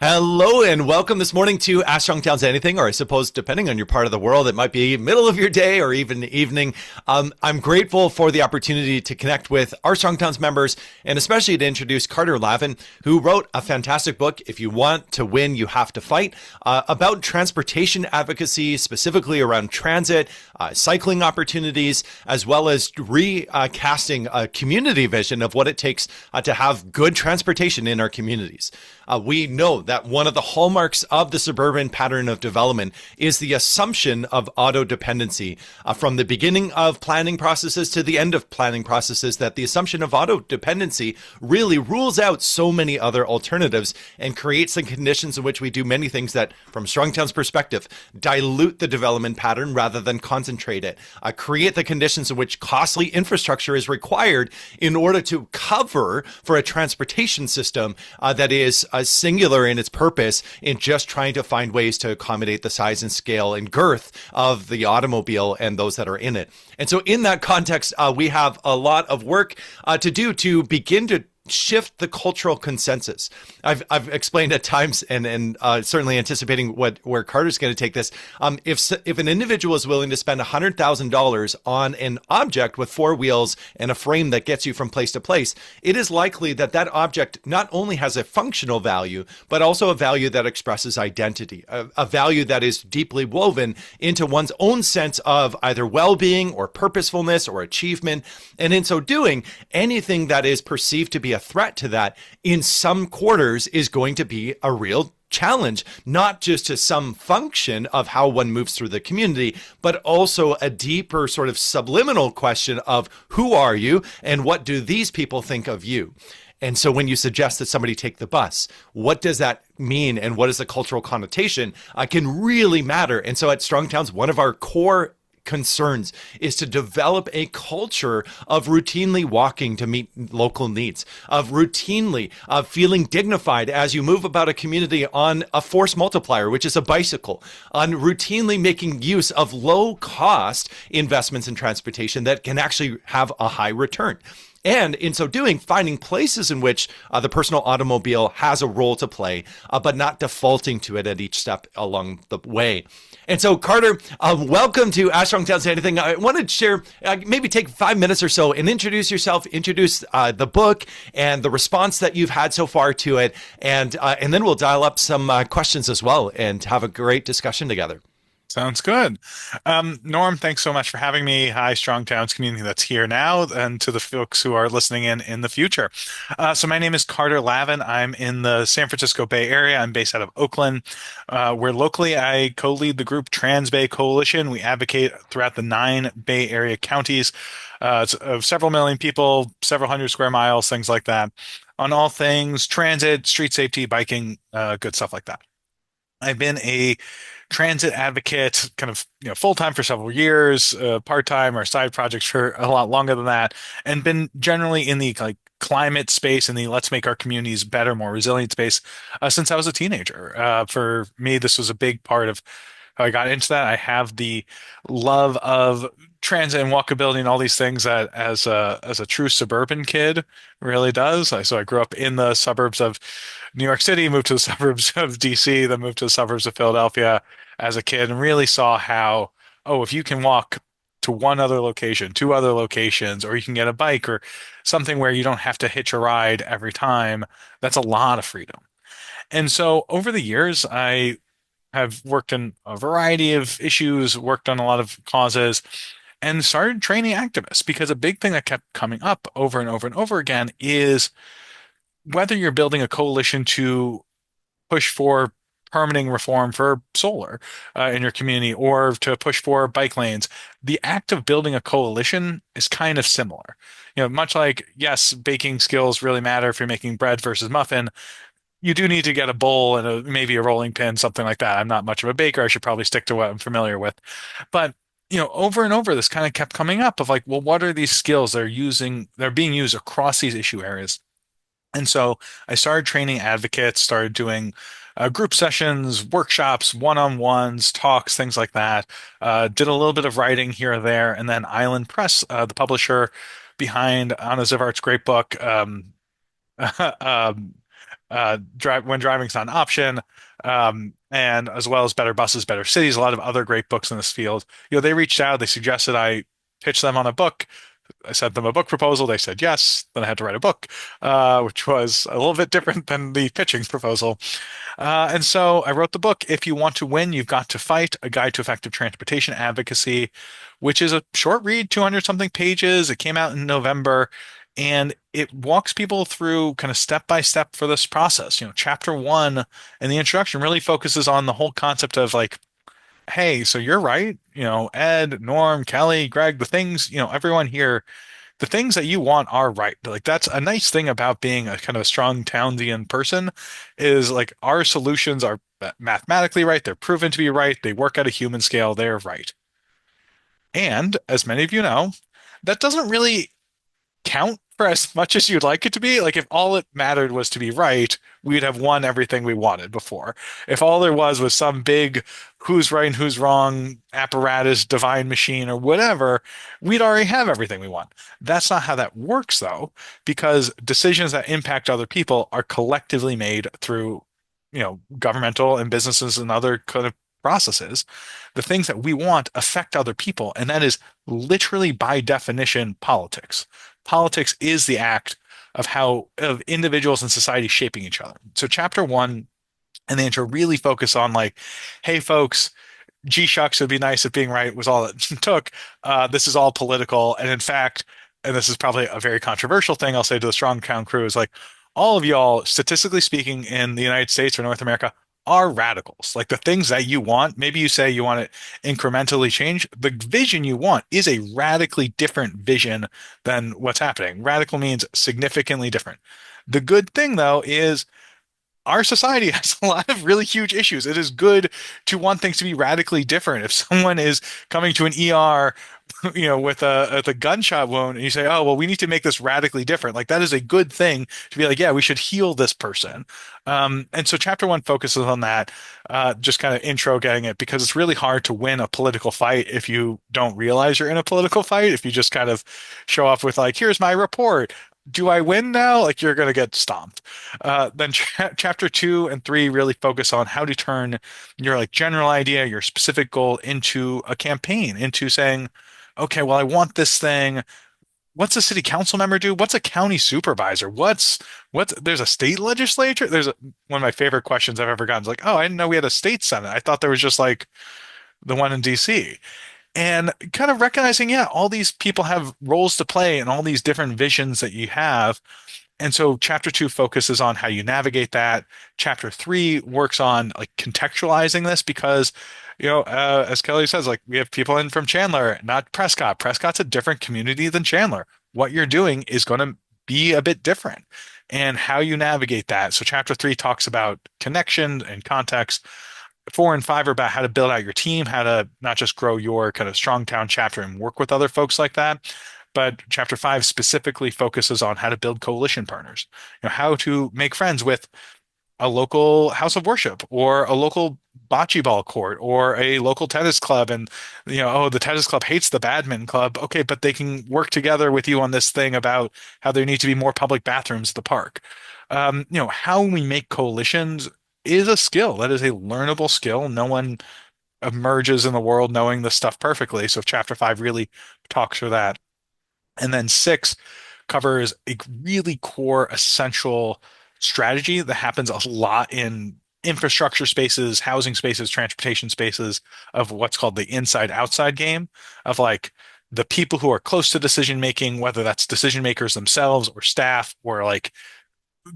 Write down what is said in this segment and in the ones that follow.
Hello and welcome this morning to Ask Strong Towns Anything, or I suppose depending on your part of the world, it might be middle of your day or even evening. I'm grateful for the opportunity to connect with our Strong Towns members and especially to introduce Carter Lavin, who wrote a fantastic book, If You Want to Win, You Have to Fight, about transportation advocacy, specifically around transit, cycling opportunities, as well as recasting a community vision of what it takes to have good transportation in our communities. We know that one of the hallmarks of the suburban pattern of development is the assumption of auto dependency. From the beginning of planning processes to the end of planning processes, that the assumption of auto dependency really rules out so many other alternatives and creates the conditions in which we do many things that, from Strongtown's perspective, dilute the development pattern rather than concentrate it, create the conditions in which costly infrastructure is required in order to cover for a transportation system that is singular in its purpose in just trying to find ways to accommodate the size and scale and girth of the automobile and those that are in it. And so in that context, we have a lot of work to do to begin to shift the cultural consensus. I've explained at times, and certainly anticipating where Carter's going to take this. If an individual is willing to spend $100,000 on an object with four wheels and a frame that gets you from place to place, it is likely that that object not only has a functional value, but also a value that expresses identity, a value that is deeply woven into one's own sense of either well-being or purposefulness or achievement. And in so doing, anything that is perceived to be a threat to that in some quarters is going to be a real challenge, not just to some function of how one moves through the community, but also a deeper sort of subliminal question of who are you and what do these people think of you? And so when you suggest that somebody take the bus, what does that mean and what is the cultural connotation can really matter. And so at Strong Towns, one of our core concerns is to develop a culture of routinely walking to meet local needs, of routinely feeling dignified as you move about a community on a force multiplier, which is a bicycle, on routinely making use of low cost investments in transportation that can actually have a high return. And in so doing, finding places in which the personal automobile has a role to play, but not defaulting to it at each step along the way. And so, Carter, welcome to Ask Strong Towns Anything. I wanted to share, maybe take 5 minutes or so and introduce yourself, introduce the book and the response that you've had so far to it. And then we'll dial up some questions as well and have a great discussion together. Sounds good. Norm, thanks so much for having me. Hi, Strong Towns community that's here now, and to the folks who are listening in the future. So my name is Carter Lavin. I'm in the San Francisco Bay Area. I'm based out of Oakland, where locally I co-lead the group Trans Bay Coalition. We advocate throughout the 9 Bay Area counties, of several million people, several hundred square miles, things like that, on all things transit, street safety, biking, good stuff like that. I've been a transit advocate, kind of, full-time for several years, part-time or side projects for a lot longer than that, and been generally in the like climate space and the let's make our communities better, more resilient space since I was a teenager. For me, this was a big part of how I got into that. I have the love of transit and walkability and all these things that as a true suburban kid really does. So I grew up in the suburbs of New York City, moved to the suburbs of DC, then moved to the suburbs of Philadelphia as a kid and really saw how, oh, if you can walk to one other location, two other locations, or you can get a bike or something where you don't have to hitch a ride every time, that's a lot of freedom. And so over the years, I have worked in a variety of issues, worked on a lot of causes, and started training activists because a big thing that kept coming up over and over and over again is whether you're building a coalition to push for permitting reform for solar in your community or to push for bike lanes, the act of building a coalition is kind of similar. Much like, yes, baking skills really matter if you're making bread versus muffin. You do need to get a bowl and maybe a rolling pin, something like that. I'm not much of a baker. I should probably stick to what I'm familiar with. But over and over, this kind of kept coming up of like, well, what are these skills they're being used across these issue areas? And so I started training advocates, started doing group sessions, workshops, one-on-ones, talks, things like that. Did a little bit of writing here or there. And then Island Press, the publisher behind Anna Zivart's great book, um, Drive when driving's not an option, and as well as Better Buses, Better Cities, a lot of other great books in this field. They reached out, they suggested I pitch them on a book. I sent them a book proposal. They said yes. Then I had to write a book, which was a little bit different than the pitching proposal. And so I wrote the book, If You Want to Win, You've Got to Fight, A Guide to Effective Transportation Advocacy, which is a short read, 200 something pages. It came out in November, and it walks people through kind of step by step for this process. Chapter one and the introduction really focuses on the whole concept of like, hey, so you're right. Ed, Norm, Kelly, Greg, the things, everyone here, the things that you want are right. Like that's a nice thing about being a kind of a strong Townsian person is like our solutions are mathematically right. They're proven to be right. They work at a human scale. They're right. And as many of you know, that doesn't really count for as much as you'd like it to be. Like if all it mattered was to be right, we'd have won everything we wanted before. If all there was some big who's right and who's wrong apparatus, divine machine, or whatever, we'd already have everything we want. That's not how that works, though, because decisions that impact other people are collectively made through, governmental and businesses and other kind of processes. The things that we want affect other people, and that is literally by definition politics. Politics is the act of individuals and society shaping each other. So chapter one and the intro really focus on like, hey folks, G shucks, it'd be nice if being right was all it took. This is all political. And in fact, and this is probably a very controversial thing I'll say to the Strong Town crew is like, all of y'all, statistically speaking, in the United States or North America, are radicals. Like the things that you want, maybe you say you want it incrementally change. The vision you want is a radically different vision than what's happening. Radical means significantly different. The good thing, though, is our society has a lot of really huge issues. It is good to want things to be radically different. If someone is coming to an ER, with a gunshot wound, and you say, "Oh, well, we need to make this radically different," like that is a good thing to be like, "Yeah, we should heal this person." And so, chapter one focuses on that, just kind of intro getting it because it's really hard to win a political fight if you don't realize you're in a political fight. If you just kind of show up with like, "Here's my report." Do I win now? Like you're going to get stomped. Then chapter two and three really focus on how to turn your like general idea, your specific goal into a campaign, into saying, okay, well, I want this thing. What's a city council member do? What's a county supervisor? There's a state legislature? One of my favorite questions I've ever gotten is like, oh, I didn't know we had a state senate. I thought there was just like the one in DC. And kind of recognizing, yeah, all these people have roles to play and all these different visions that you have. And so chapter two focuses on how you navigate that. Chapter three works on like contextualizing this because, as Kelly says, like we have people in from Chandler, not Prescott. Prescott's a different community than Chandler. What you're doing is going to be a bit different and how you navigate that. So chapter three talks about connection and context. Four and five are about how to build out your team, how to not just grow your kind of strong town chapter and work with other folks like that. But chapter five specifically focuses on how to build coalition partners, how to make friends with a local house of worship or a local bocce ball court or a local tennis club. And, oh, the tennis club hates the badminton club. Okay, but they can work together with you on this thing about how there need to be more public bathrooms at the park. How we make coalitions is a skill. That is a learnable skill. No one emerges in the world knowing this stuff perfectly. So chapter five really talks through that. And then six covers a really core essential strategy that happens a lot in infrastructure spaces, housing spaces, transportation spaces of what's called the inside outside game of like the people who are close to decision making, whether that's decision makers themselves or staff or like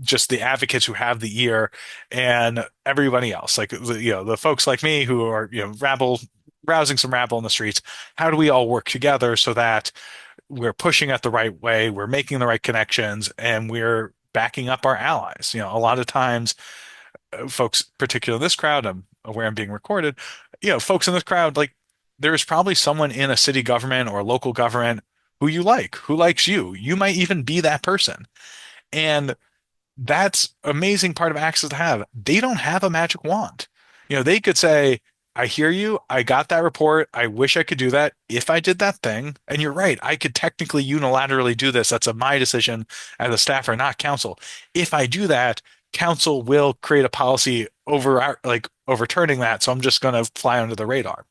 just the advocates who have the ear and everybody else, like the folks like me who are rousing some rabble in the streets. How do we all work together so that we're pushing it the right way, we're making the right connections, and we're backing up our allies? A lot of times, folks, particularly in this crowd, I'm aware I'm being recorded. Folks in this crowd, like there's probably someone in a city government or local government who you like, who likes you. You might even be that person, and that's amazing part of access to have. They don't have a magic wand. They could say, I hear you. I got that report. I wish I could do that if I did that thing. And you're right. I could technically unilaterally do this. That's my decision as a staffer, not council. If I do that, council will create a policy overturning that. So I'm just going to fly under the radar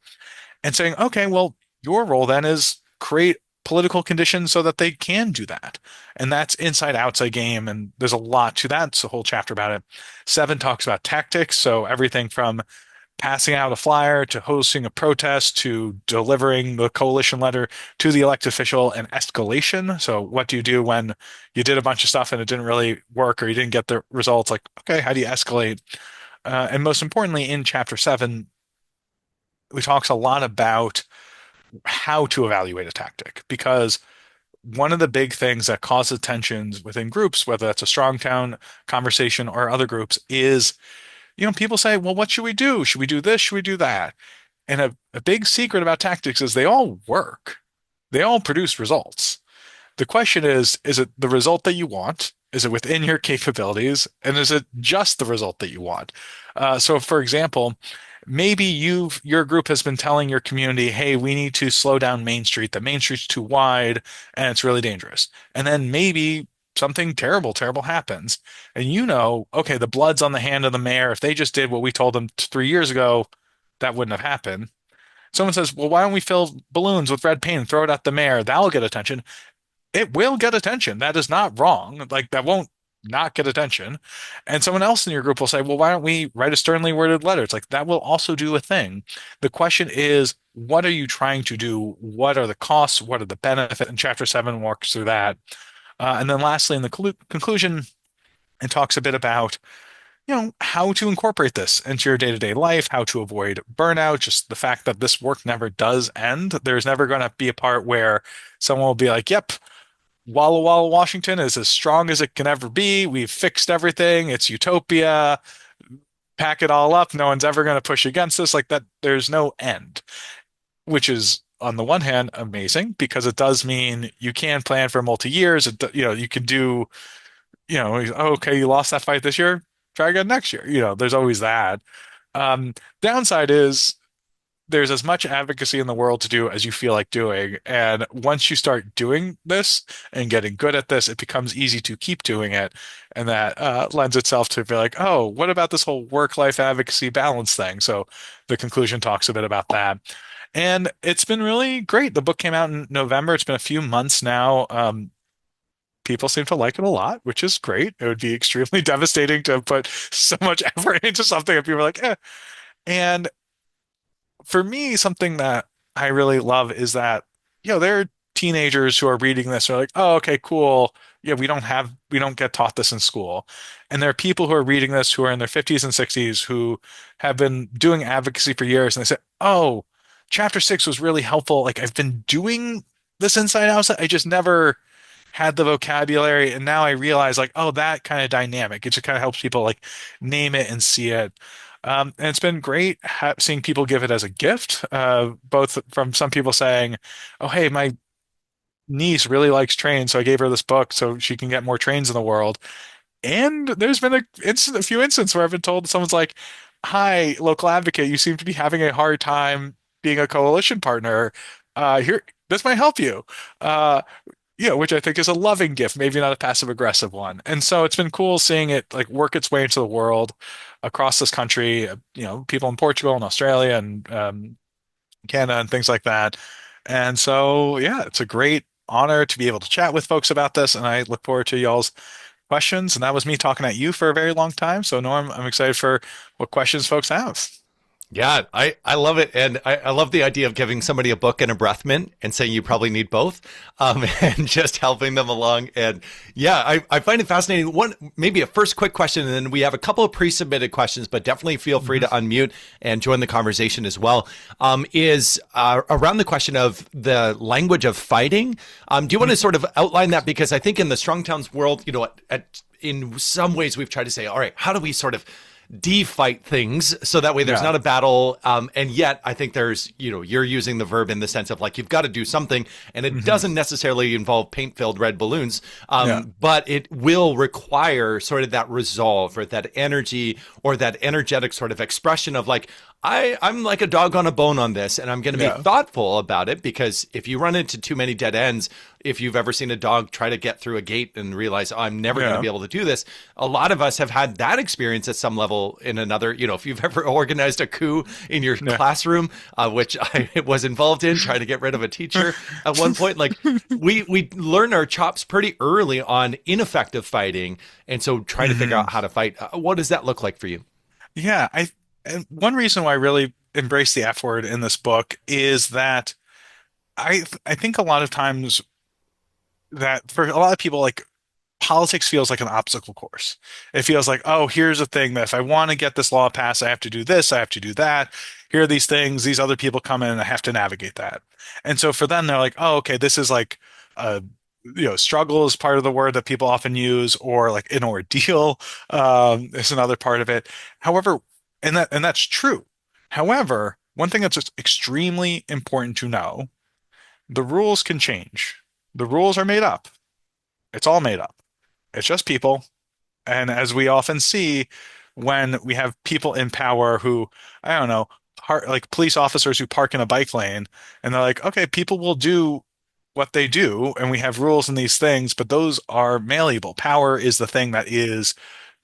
and saying, okay, well, your role then is create political conditions so that they can do that. And that's inside outside game. And there's a lot to that. It's a whole chapter about it. 7 talks about tactics. So everything from passing out a flyer to hosting a protest to delivering the coalition letter to the elected official and escalation. So what do you do when you did a bunch of stuff and it didn't really work or you didn't get the results? Like, okay, how do you escalate? And most importantly, in chapter 7, we talks a lot about how to evaluate a tactic because one of the big things that causes tensions within groups, whether that's a strong town conversation or other groups, is people say, well, what should we do? Should we do this? Should we do that? And a big secret about tactics is they all work. They all produce results. The question is it the result that you want? Is it within your capabilities? And is it just the result that you want? So, for example, maybe your group has been telling your community, hey, we need to slow down Main Street. The Main Street's too wide and it's really dangerous. And then maybe something terrible, terrible happens. And okay, the blood's on the hand of the mayor. If they just did what we told them 3 years ago, that wouldn't have happened. Someone says, well, why don't we fill balloons with red paint and throw it at the mayor? That'll get attention. It will get attention. That is not wrong. Like that won't not get attention. And someone else in your group will say, well, why don't we write a sternly worded letter? It's like that will also do a thing. The question is, what are you trying to do? What are the costs? What are the benefits? And chapter 7 walks through that. And then lastly, in the conclusion, it talks a bit about how to incorporate this into your day-to-day life, how to avoid burnout, just the fact that this work never does end. There's never going to be a part where someone will be like, yep, Walla Walla, Washington is as strong as it can ever be. We've fixed everything. It's utopia. Pack it all up. No one's ever going to push against this. Like that, there's no end, which is on the one hand amazing because it does mean you can plan for multi-years. You can do, okay, you lost that fight this year, try again next year. There's always that. Downside is there's as much advocacy in the world to do as you feel like doing. And once you start doing this and getting good at this, it becomes easy to keep doing it. And that lends itself to be like, oh, what about this whole work-life advocacy balance thing? So the conclusion talks a bit about that. And it's been really great. The book came out in November. It's been a few months now. People seem to like it a lot, which is great. It would be extremely devastating to put so much effort into something and people are like, eh. And for me, something that I really love is that, there are teenagers who are reading this who are like, oh, okay, cool. Yeah, we don't get taught this in school. And there are people who are reading this who are in their 50s and 60s who have been doing advocacy for years. And they say, oh, chapter 6 was really helpful. Like I've been doing this inside outside. I just never had the vocabulary. And now I realize like, oh, that kind of dynamic. It just kind of helps people like name it and see it. And it's been great seeing people give it as a gift, both from some people saying, oh, hey, my niece really likes trains, so I gave her this book so she can get more trains in the world. And there's been a few instances where I've been told someone's like, hi, local advocate, you seem to be having a hard time being a coalition partner. Here, this might help you. Which I think is a loving gift, maybe not a passive aggressive one. And so it's been cool seeing it like work its way into the world across this country, people in Portugal and Australia and Canada and things like that. And so, yeah, it's a great honor to be able to chat with folks about this. And I look forward to y'all's questions. And that was me talking at you for a very long time. So, Norm, I'm excited for what questions folks have. Yeah, I love it. And I love the idea of giving somebody a book and a breath mint and saying you probably need both, and just helping them along. And yeah, I find it fascinating. Maybe a first quick question, and then we have a couple of pre-submitted questions, but definitely feel free to unmute and join the conversation as well, is around the question of the language of fighting. Do you want to sort of outline that? Because I think in the Strong Towns world, in some ways we've tried to say, all right, how do we sort of de-fight things so that way there's not a battle, and yet I think there's you're using the verb in the sense of like you've got to do something, and it doesn't necessarily involve paint-filled red balloons, but it will require sort of that resolve or that energy or that energetic sort of expression of like I'm like a dog on a bone on this, and I'm going to be thoughtful about it, because if you run into too many dead ends, if you've ever seen a dog try to get through a gate and realize, oh, I'm never going to Yeah. be able to do this. A lot of us have had that experience at some level in another, if you've ever organized a coup in your Yeah. classroom, which I was involved in trying to get rid of a teacher at one point, like we learn our chops pretty early on ineffective fighting. And so trying to figure hmm out how to fight. What does that look like for you? Yeah, and one reason why I really embrace the F word in this book is that I think a lot of times that for a lot of people, like politics feels like an obstacle course. It feels like, oh, here's a thing that if I want to get this law passed, I have to do this, I have to do that. Here are these things, these other people come in and I have to navigate that. And so for them, they're like, oh, okay, this is like a struggle is part of the word that people often use, or like an ordeal is another part of it. However, and that's true. However, one thing that's just extremely important to know, the rules can change. The rules are made up. It's all made up. It's just people. And as we often see, when we have people in power who, I don't know, like police officers who park in a bike lane, and they're like, okay, people will do what they do, and we have rules and these things, but those are malleable. Power is the thing that is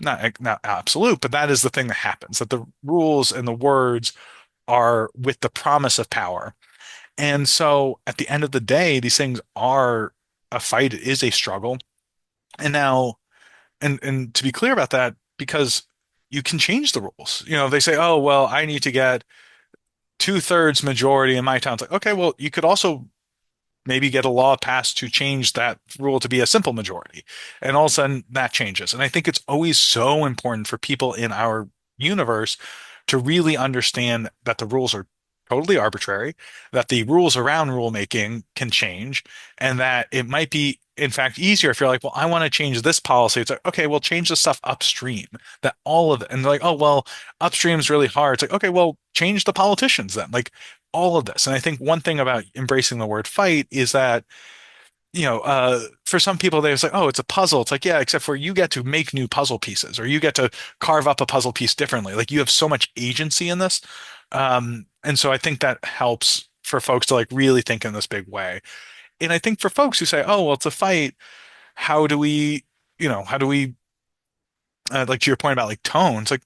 not absolute, but that is the thing that happens, that the rules and the words are with the promise of power. And so at the end of the day, these things are a fight, it is a struggle. And now, and to be clear about that, because you can change the rules. They say, oh, well, I need to get two-thirds majority in my town. It's like, okay, well, you could also maybe get a law passed to change that rule to be a simple majority. And all of a sudden that changes. And I think it's always so important for people in our universe to really understand that the rules are totally arbitrary, that the rules around rulemaking can change, and that it might be, in fact, easier if you're like, well, I want to change this policy. It's like, okay, well, change the stuff upstream. That all of it. And they're like, oh, well, upstream is really hard. It's like, okay, well, change the politicians then. Like all of this. And I think one thing about embracing the word fight is that for some people, they was like, oh, it's a puzzle. It's like, yeah, except for you get to make new puzzle pieces, or you get to carve up a puzzle piece differently. Like you have so much agency in this. And so I think that helps for folks to like really think in this big way. And I think for folks who say, oh, well, it's a fight, how do we, how do we, like to your point about like tones, like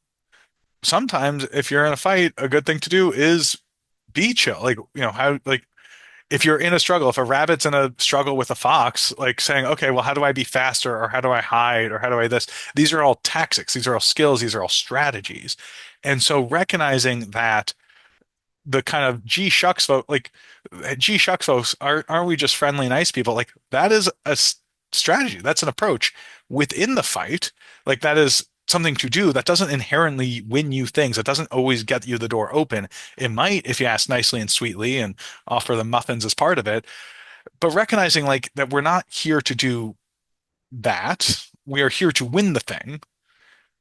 sometimes if you're in a fight, a good thing to do is be chill. Like, how, like, if you're in a struggle, if a rabbit's in a struggle with a fox, like saying, okay, well, how do I be faster, or how do I hide, or how do I this? These are all tactics, these are all skills, these are all strategies. And so recognizing that the kind of gee shucks folk, like gee shucks folks, aren't we just friendly, nice people? Like that is a strategy, that's an approach within the fight. Like that is something to do that doesn't inherently win you things. It doesn't always get you the door open. It might if you ask nicely and sweetly and offer them muffins as part of it. But recognizing like that we're not here to do that. We are here to win the thing.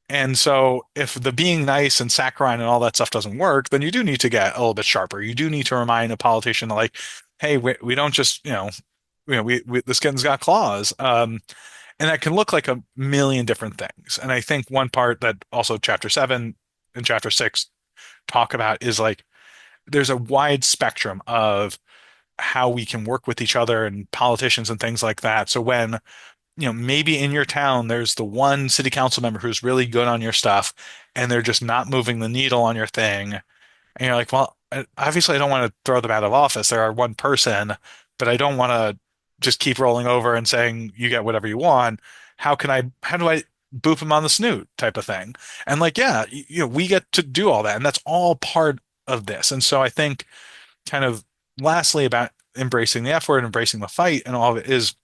And so if the being nice and saccharine and all that stuff doesn't work, then you do need to get a little bit sharper. You do need to remind a politician like, hey, we don't just, we the skin's got claws. And that can look like a million different things. And I think one part that also chapter 7 and chapter 6 talk about is like there's a wide spectrum of how we can work with each other and politicians and things like that. So when, maybe in your town there's the one city council member who's really good on your stuff and they're just not moving the needle on your thing. And you're like, well, obviously I don't want to throw them out of office. They're our one person, but I don't want to just keep rolling over and saying you get whatever you want. How do I boop them on the snoot type of thing? And like, yeah, we get to do all that. And that's all part of this. And so I think kind of lastly about embracing the F word, embracing the fight and all of it is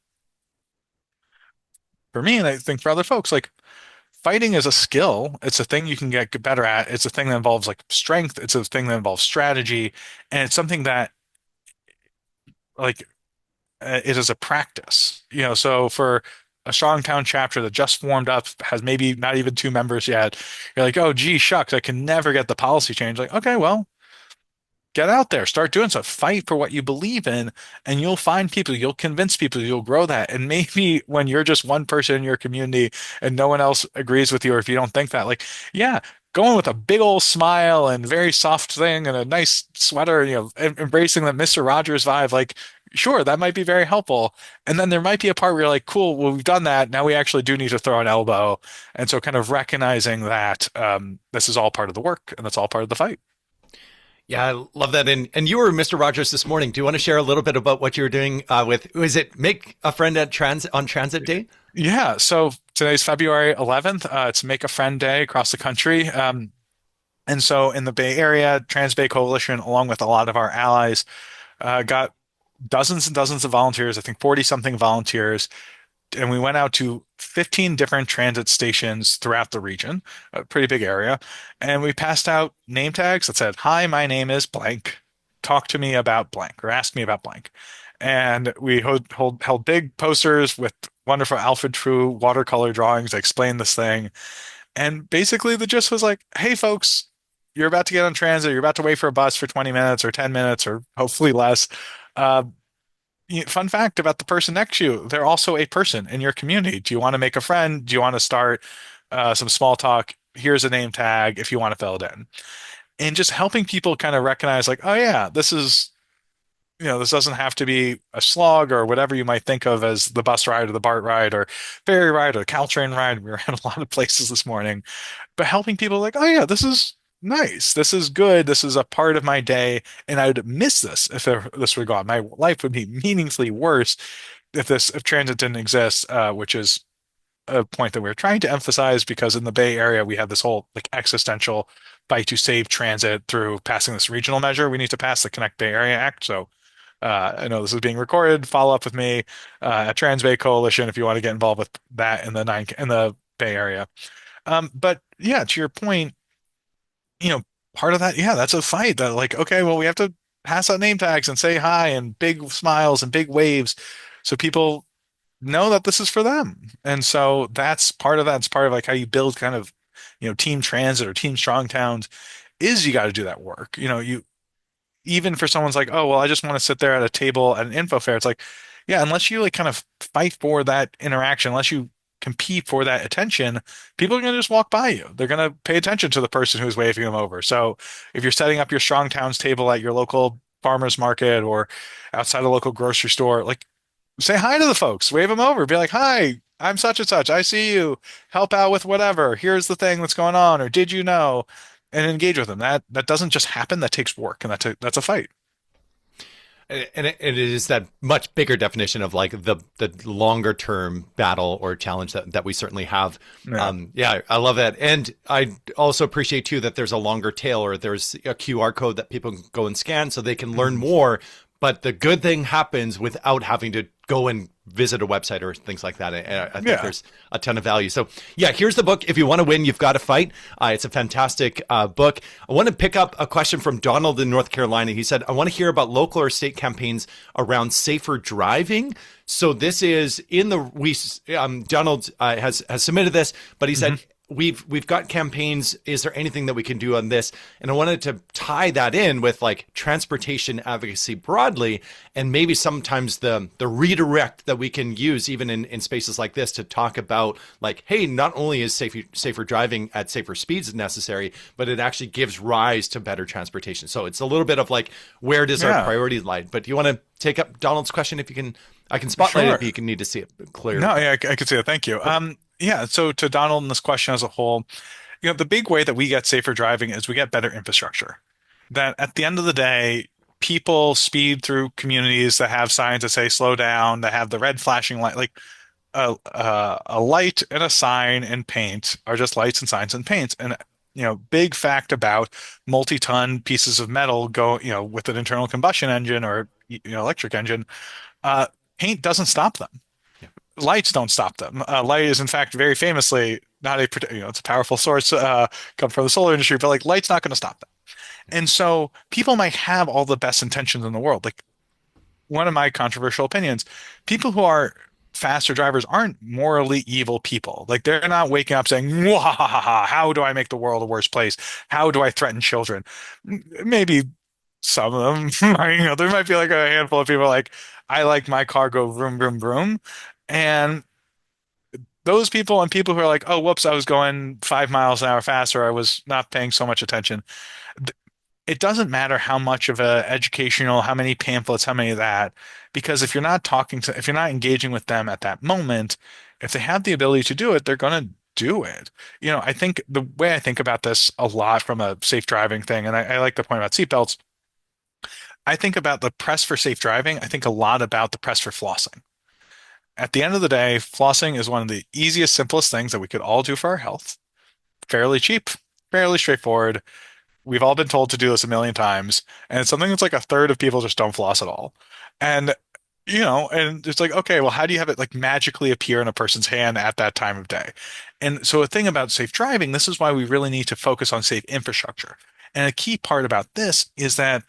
for me, and I think for other folks, like fighting is a skill. It's a thing you can get better at. It's a thing that involves like strength. It's a thing that involves strategy. And it's something that like it is a practice. So for a strong town chapter that just formed up, has maybe not even two members yet, you're like, oh, gee, shucks, I can never get the policy change. Like, okay, well, get out there, start doing stuff, fight for what you believe in, and you'll find people, you'll convince people, you'll grow that. And maybe when you're just one person in your community and no one else agrees with you, or if you don't think that, like, yeah, going with a big old smile and very soft thing and a nice sweater, embracing that Mr. Rogers vibe, like, sure, that might be very helpful. And then there might be a part where you're like, cool, well, we've done that. Now we actually do need to throw an elbow. And so kind of recognizing that this is all part of the work and that's all part of the fight. Yeah, I love that. And you were Mr. Rogers this morning. Do you want to share a little bit about what you were doing with, is it Make a Friend at on Transit Day? Yeah, so today's February 11th. It's Make a Friend Day across the country. And so in the Bay Area, Trans-Bay Coalition, along with a lot of our allies, got dozens and dozens of volunteers, I think 40 something volunteers, and we went out to 15 different transit stations throughout the region, a pretty big area, and we passed out name tags that said, "Hi, my name is blank. Talk to me about blank or ask me about blank." And we held big posters with wonderful Alfred True watercolor drawings that explain this thing. And basically the gist was like, "Hey, folks, you're about to get on transit. You're about to wait for a bus for 20 minutes or 10 minutes or hopefully less. Uh, Fun fact about the person next to you, they're also a person in your community. Do you want to make a friend? Do you want to start some small talk? Here's a name tag if you want to fill it in." And just helping people kind of recognize, like, oh, yeah, this doesn't have to be a slog or whatever you might think of as the bus ride or the BART ride or ferry ride or Caltrain ride. We were at a lot of places this morning, but helping people like, oh, yeah, this is nice. This is good. This is a part of my day. And I would miss this if this were gone. My life would be meaningfully worse if transit didn't exist, which is a point that we're trying to emphasize because in the Bay Area we have this whole like existential fight to save transit through passing this regional measure. We need to pass the Connect Bay Area Act. So I know this is being recorded. Follow up with me at Trans Bay Coalition if you want to get involved with that in the Bay Area. But yeah, to your point, part of that, yeah, that's a fight that like, okay, well, we have to pass out name tags and say hi and big smiles and big waves so people know that this is for them. And so that's part of that. It's part of like how you build kind of, team transit or team strong towns is you got to do that work. Even for someone's like, oh, well, I just want to sit there at a table at an info fair. It's like, yeah, unless you like kind of fight for that interaction, unless you compete for that attention, people are going to just walk by you. They're going to pay attention to the person who's waving them over. So if you're setting up your strong towns table at your local farmer's market or outside a local grocery store, like say hi to the folks, wave them over, be like, hi, I'm such and such. I see you. Help out with whatever. Here's the thing that's going on, or did you know? And engage with them. That doesn't just happen. That takes work, and that's a fight. And it is that much bigger definition of like the longer term battle or challenge that we certainly have. Yeah. Yeah, I love that. And I also appreciate too that there's a longer tail or there's a QR code that people can go and scan so they can learn Mhm. more. But the good thing happens without having to go and visit a website or things like that. I think Yeah. there's a ton of value. So yeah, here's the book. If you want to win, you've got to fight. It's a fantastic book. I want to pick up a question from Donald in North Carolina. He said, I want to hear about local or state campaigns around safer driving. So this is in the, Donald has submitted this, but he hmm said, we've got campaigns. Is there anything that we can do on this? And I wanted to tie that in with like transportation advocacy broadly, and maybe sometimes the redirect that we can use even in spaces like this to talk about like, hey, not only is safer driving at safer speeds necessary, but it actually gives rise to better transportation. So it's a little bit of like, where does our Yeah. priority lie? But do you want to take up Donald's question if you can? I can spotlight it Sure. if you can need to see it clear. No, yeah, I could see that. Thank you. Yeah. So to Donald and this question as a whole, the big way that we get safer driving is we get better infrastructure. That at the end of the day, people speed through communities that have signs that say slow down, that have the red flashing light, like a light and a sign and paint are just lights and signs and paints. And big fact about multi-ton pieces of metal go, with an internal combustion engine or electric engine, uh, paint doesn't stop them. Yeah. Lights don't stop them. Light is in fact very famously not it's a powerful source, come from the solar industry, but like light's not going to stop them. And so people might have all the best intentions in the world. Like one of my controversial opinions, people who are faster drivers aren't morally evil people. Like they're not waking up saying, "Wahahaha, how do I make the world a worse place? How do I threaten children?" Maybe some of them, there might be like a handful of people like, I like my car go vroom, vroom, vroom. And those people and people who are like, oh, whoops, I was going 5 miles an hour faster. I was not paying so much attention. It doesn't matter how much of a educational, how many pamphlets, how many of that, because if you're not engaging with them at that moment, if they have the ability to do it, they're going to do it. I think the way I think about this a lot from a safe driving thing, and I like the point about seatbelts. I think about the press for safe driving. I think a lot about the press for flossing. At the end of the day, flossing is one of the easiest, simplest things that we could all do for our health. Fairly cheap, fairly straightforward. We've all been told to do this a million times, and it's something that's like a third of people just don't floss at all. And and it's like, okay, well, how do you have it like magically appear in a person's hand at that time of day? And so a thing about safe driving, this is why we really need to focus on safe infrastructure. And a key part about this is that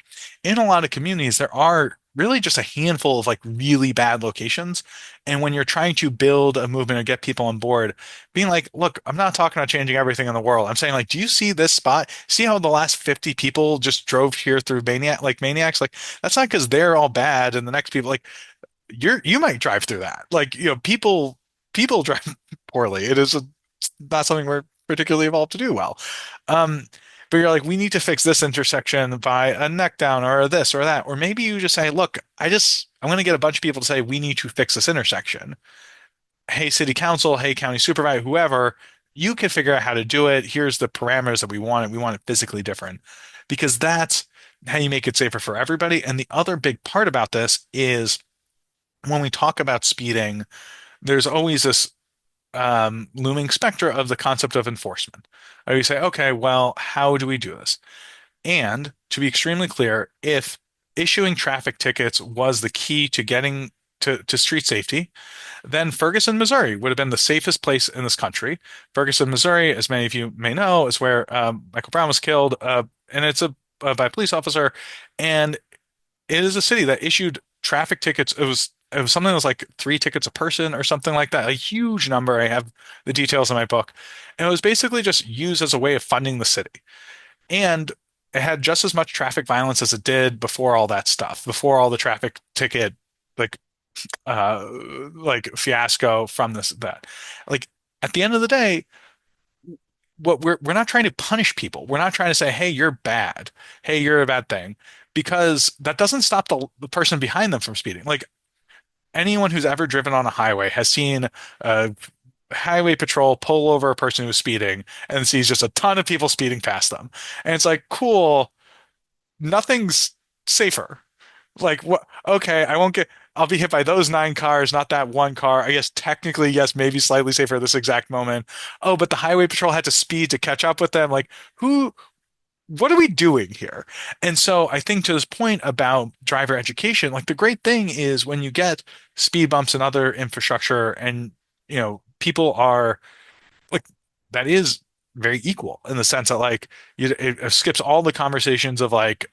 in a lot of communities, there are really just a handful of like really bad locations. And when you're trying to build a movement or get people on board, being like, look, I'm not talking about changing everything in the world. I'm saying like, do you see this spot? See how the last 50 people just drove here through maniacs? Like, that's not because they're all bad and the next people like you might drive through that. Like, people drive poorly. It's not something we're particularly evolved to do well. Um, but you're like, we need to fix this intersection by a neck down or this or that. Or maybe you just say, look, I'm going to get a bunch of people to say we need to fix this intersection. Hey, city council, hey, county supervisor, whoever, you can figure out how to do it. Here's the parameters that we want it. We want it physically different because that's how you make it safer for everybody. And the other big part about this is when we talk about speeding, there's always this looming specter of the concept of enforcement. You say, okay, well, how do we do this? And to be extremely clear, if issuing traffic tickets was the key to getting to street safety, then Ferguson, Missouri would have been the safest place in this country. Ferguson, Missouri, as many of you may know, is where Michael Brown was killed, and it's by a police officer. And it is a city that issued traffic tickets. It was something that was like 3 tickets a person or something like that. A huge number. I have the details in my book. And it was basically just used as a way of funding the city. And it had just as much traffic violence as it did before all that stuff, before all the traffic ticket like uh like fiasco from this that. Like at the end of the day, what we're not trying to punish people. We're not trying to say, hey, you're bad. Hey, you're a bad thing. Because that doesn't stop the person behind them from speeding. Like anyone who's ever driven on a highway has seen highway patrol pull over a person who's speeding and sees just a ton of people speeding past them. And it's like, cool, nothing's safer. Like, what? Okay, I'll be hit by those 9 cars, not that one car. I guess technically, yes, maybe slightly safer at this exact moment. Oh, but the highway patrol had to speed to catch up with them. Like, what are we doing here? And so I think to this point about driver education, like the great thing is when you get speed bumps and other infrastructure and people are like that is very equal in the sense that like it skips all the conversations of like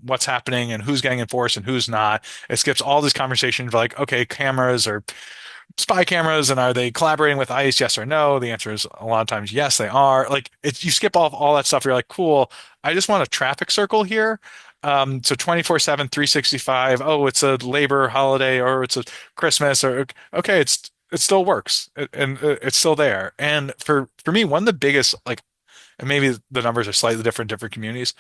what's happening and who's getting enforced and who's not. It skips all these conversations of like, okay, cameras or spy cameras and are they collaborating with ICE? Yes or no? The answer is a lot of times yes, they are. Like it's you skip off all that stuff. You're like, cool. I just want a traffic circle here. So 24/7, 365. Oh, it's a labor holiday or it's a Christmas or okay, it still works and it's still there. And for me, one of the biggest like, and maybe the numbers are slightly different in different communities.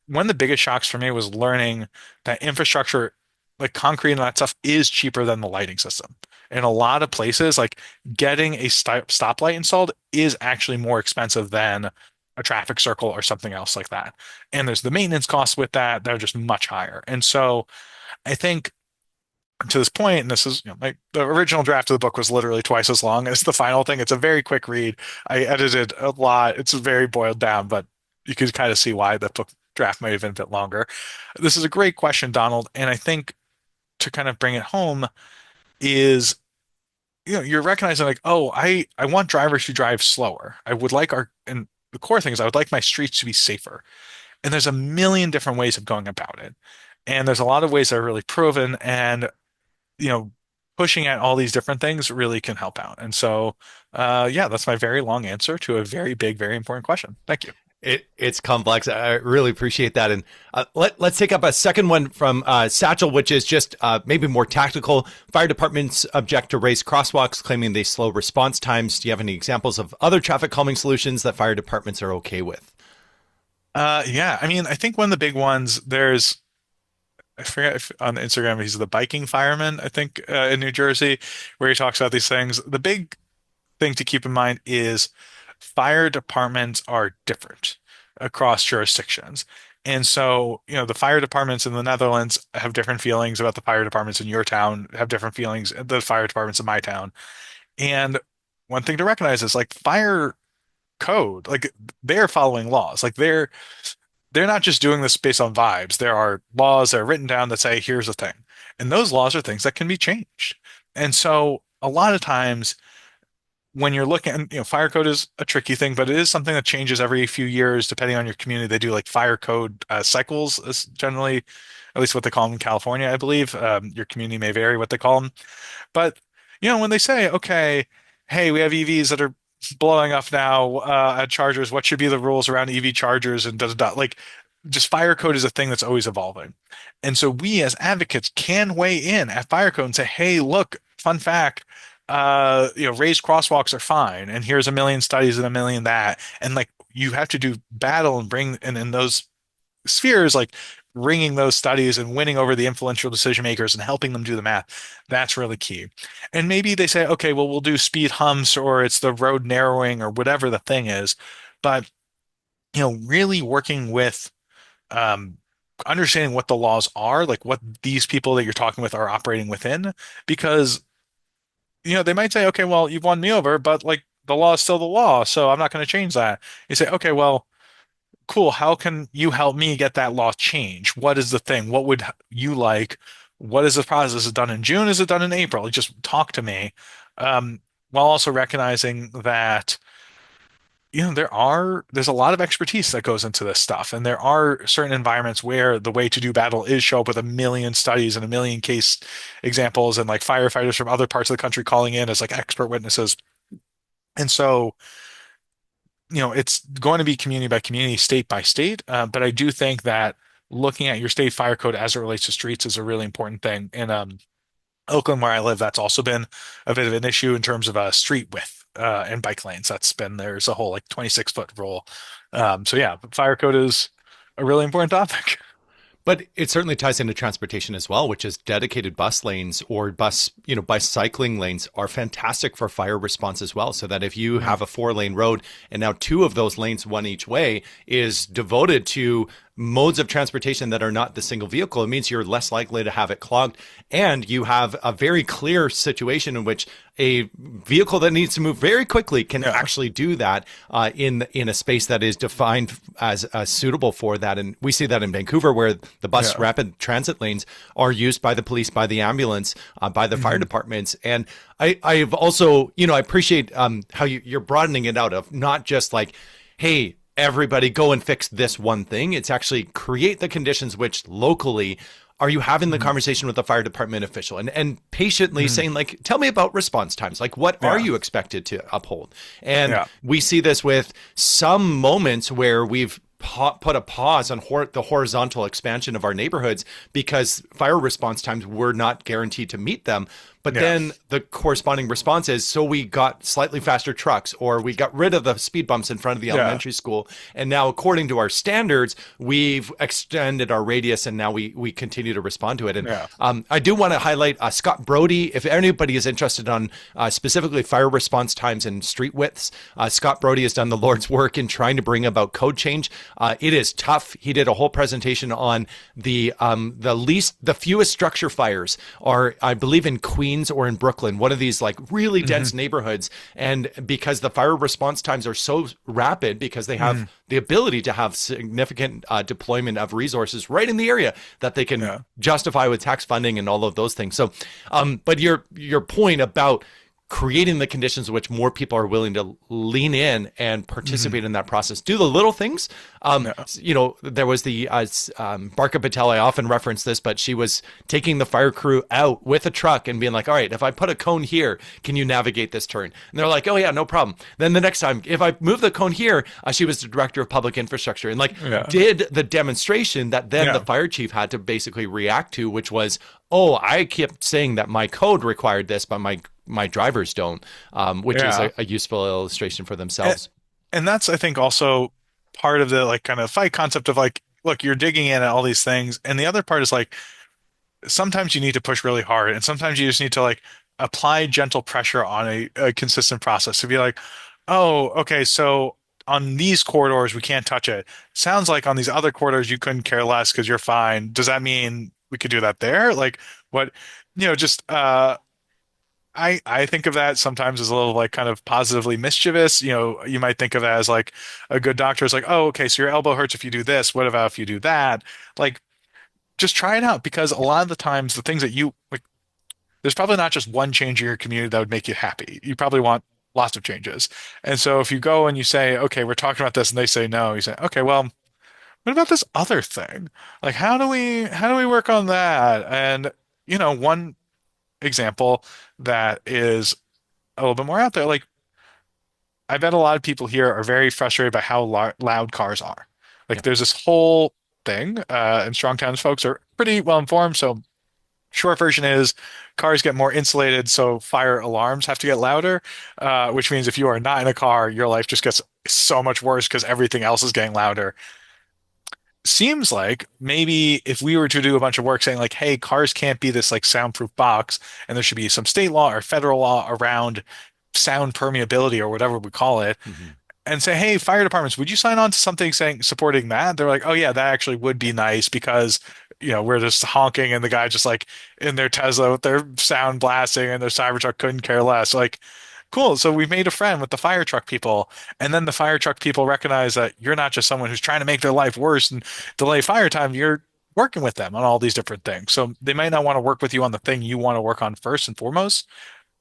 One of the biggest shocks for me was learning that infrastructure, like concrete and that stuff, is cheaper than the lighting system. In a lot of places, like getting a stoplight installed is actually more expensive than a traffic circle or something else like that. And there's the maintenance costs with that that are just much higher. And so I think to this point, and this is, the original draft of the book was literally twice as long as the final thing. It's a very quick read. I edited a lot. It's very boiled down, but you could kind of see why the book draft might have been a bit longer. This is a great question, Donald, and I think to kind of bring it home is, you're recognizing like, oh, I want drivers who drive slower. I would like and the core thing is I would like my streets to be safer. And there's a million different ways of going about it. And there's a lot of ways that are really proven and you know, pushing at all these different things really can help out. And so, yeah, that's my very long answer to a very big, very important question. Thank you. It's complex. I really appreciate that. And let's take up a second one from Satchel, which is just maybe more tactical. Fire departments object to raised crosswalks, claiming they slow response times. Do you have any examples of other traffic calming solutions that fire departments are okay with? Yeah, I mean, I think one of the big ones, I forget if on Instagram he's the biking fireman, I think, in New Jersey, where he talks about these things. The big thing to keep in mind is fire departments are different across jurisdictions. And so, the fire departments in the Netherlands have different feelings about the fire departments in your town, have different feelings at the fire departments in my town. And one thing to recognize is like fire code, like they're following laws. Like they're not just doing this based on vibes. There are laws that are written down that say, here's the thing. And those laws are things that can be changed. And so a lot of times when you're looking, and fire code is a tricky thing, but it is something that changes every few years depending on your community. They do like fire code cycles is generally, at least what they call them in California, I believe. Your community may vary what they call them. But when they say, okay, hey, we have EVs that are blowing up now at chargers, what should be the rules around EV chargers and da da da. Like, just fire code is a thing that's always evolving. And so we as advocates can weigh in at fire code and say, hey, look, fun fact, raised crosswalks are fine, and here's a million studies and a million that. And like you have to do battle and bring and in those spheres, like bringing those studies and winning over the influential decision makers and helping them do the math. That's really key. And maybe they say, okay, well, we'll do speed humps or it's the road narrowing or whatever the thing is. But, really working with um, understanding what the laws are, like what these people that you're talking with are operating within, because, they might say, okay, well, you've won me over, but like the law is still the law, so I'm not going to change that. You say, okay, well, cool. How can you help me get that law changed? What is the thing? What would you like? What is the process? Is it done in June? Is it done in April? Just talk to me. While also recognizing that, there's a lot of expertise that goes into this stuff. And there are certain environments where the way to do battle is show up with a million studies and a million case examples and like firefighters from other parts of the country calling in as like expert witnesses. And so, it's going to be community by community, state by state. But I do think that looking at your state fire code as it relates to streets is a really important thing. And Oakland, where I live, that's also been a bit of an issue in terms of street width and bike lanes. There's a whole like 26-foot rule. So yeah, fire code is a really important topic. But it certainly ties into transportation as well, which is dedicated bus lanes or bicycling lanes are fantastic for fire response as well. So that if you have a 4-lane road and now 2 of those lanes, one each way, is devoted to modes of transportation that are not the single vehicle, it means you're less likely to have it clogged. And you have a very clear situation in which a vehicle that needs to move very quickly can actually do that in a space that is defined as suitable for that. And we see that in Vancouver, where the bus rapid transit lanes are used by the police, by the ambulance, by the fire departments. And I've also, I appreciate how you're broadening it out of not just like, hey, everybody go and fix this one thing. It's actually create the conditions which locally are you having the conversation with the fire department official and patiently saying, like, tell me about response times. Like, what are you expected to uphold? And we see this with some moments where we've put a pause on the horizontal expansion of our neighborhoods because fire response times were not guaranteed to meet them. But then the corresponding response is, so we got slightly faster trucks, or we got rid of the speed bumps in front of the elementary school. And now, according to our standards, we've extended our radius and now we continue to respond to it. And I do want to highlight Scott Brody. If anybody is interested on specifically fire response times and street widths, Scott Brody has done the Lord's work in trying to bring about code change. It is tough. He did a whole presentation on the fewest structure fires are, I believe, in Queens or in Brooklyn, one of these like really dense neighborhoods. And because the fire response times are so rapid, because they have the ability to have significant deployment of resources right in the area that they can justify with tax funding and all of those things. So, but your point about creating the conditions in which more people are willing to lean in and Hmm. participate in that process. Do the little things. Yeah. There was the Barca Patel. I often reference this, but she was taking the fire crew out with a truck and being like, "All right, if I put a cone here, can you navigate this turn?" And they're like, "Oh yeah, no problem." Then the next time, if I move the cone here, she was the director of public infrastructure and like Yeah. did the demonstration that then the Yeah. fire chief had to basically react to, which was, "Oh, I kept saying that my code required this, but my drivers don't," which is Yeah. a useful illustration for And, themselves. and that's, I think, also part of the like kind of fight concept of like, look, you're digging in at all these things. And the other part is like, sometimes you need to push really hard, and sometimes you just need to like apply gentle pressure on a consistent process to be like, oh, okay, so on these corridors we can't touch it. Sounds like on these other corridors you couldn't care less because you're fine. Does that mean we could do that there? Like what, just I think of that sometimes as a little like kind of positively mischievous. You might think of that as like a good doctor is like, oh, okay, so your elbow hurts if you do this. What about if you do that? Like just try it out because a lot of the times the things that you like, there's probably not just one change in your community that would make you happy. You probably want lots of changes. And so if you go and you say, okay, we're talking about this, and they say no, you say, okay, well, what about this other thing? Like, how do we work on that? And one example that is a little bit more out there, like I bet a lot of people here are very frustrated by how loud cars are. Like, Yeah. there's this whole thing, and Strong Towns folks are pretty well informed, so short version is cars get more insulated, so fire alarms have to get louder, which means if you are not in a car, your life just gets so much worse because everything else is getting louder. Seems like maybe if we were to do a bunch of work saying like, hey, cars can't be this like soundproof box, and there should be some state law or federal law around sound permeability or whatever we call it, Mhm. and say, hey, fire departments, would you sign on to something saying supporting that? They're like, oh yeah, that actually would be nice because we're just honking and the guy just like in their Tesla with their sound blasting and their Cybertruck couldn't care less. Like, cool. So we made a friend with the fire truck people, and then the fire truck people recognize that you're not just someone who's trying to make their life worse and delay fire time. You're working with them on all these different things. So they might not want to work with you on the thing you want to work on first and foremost,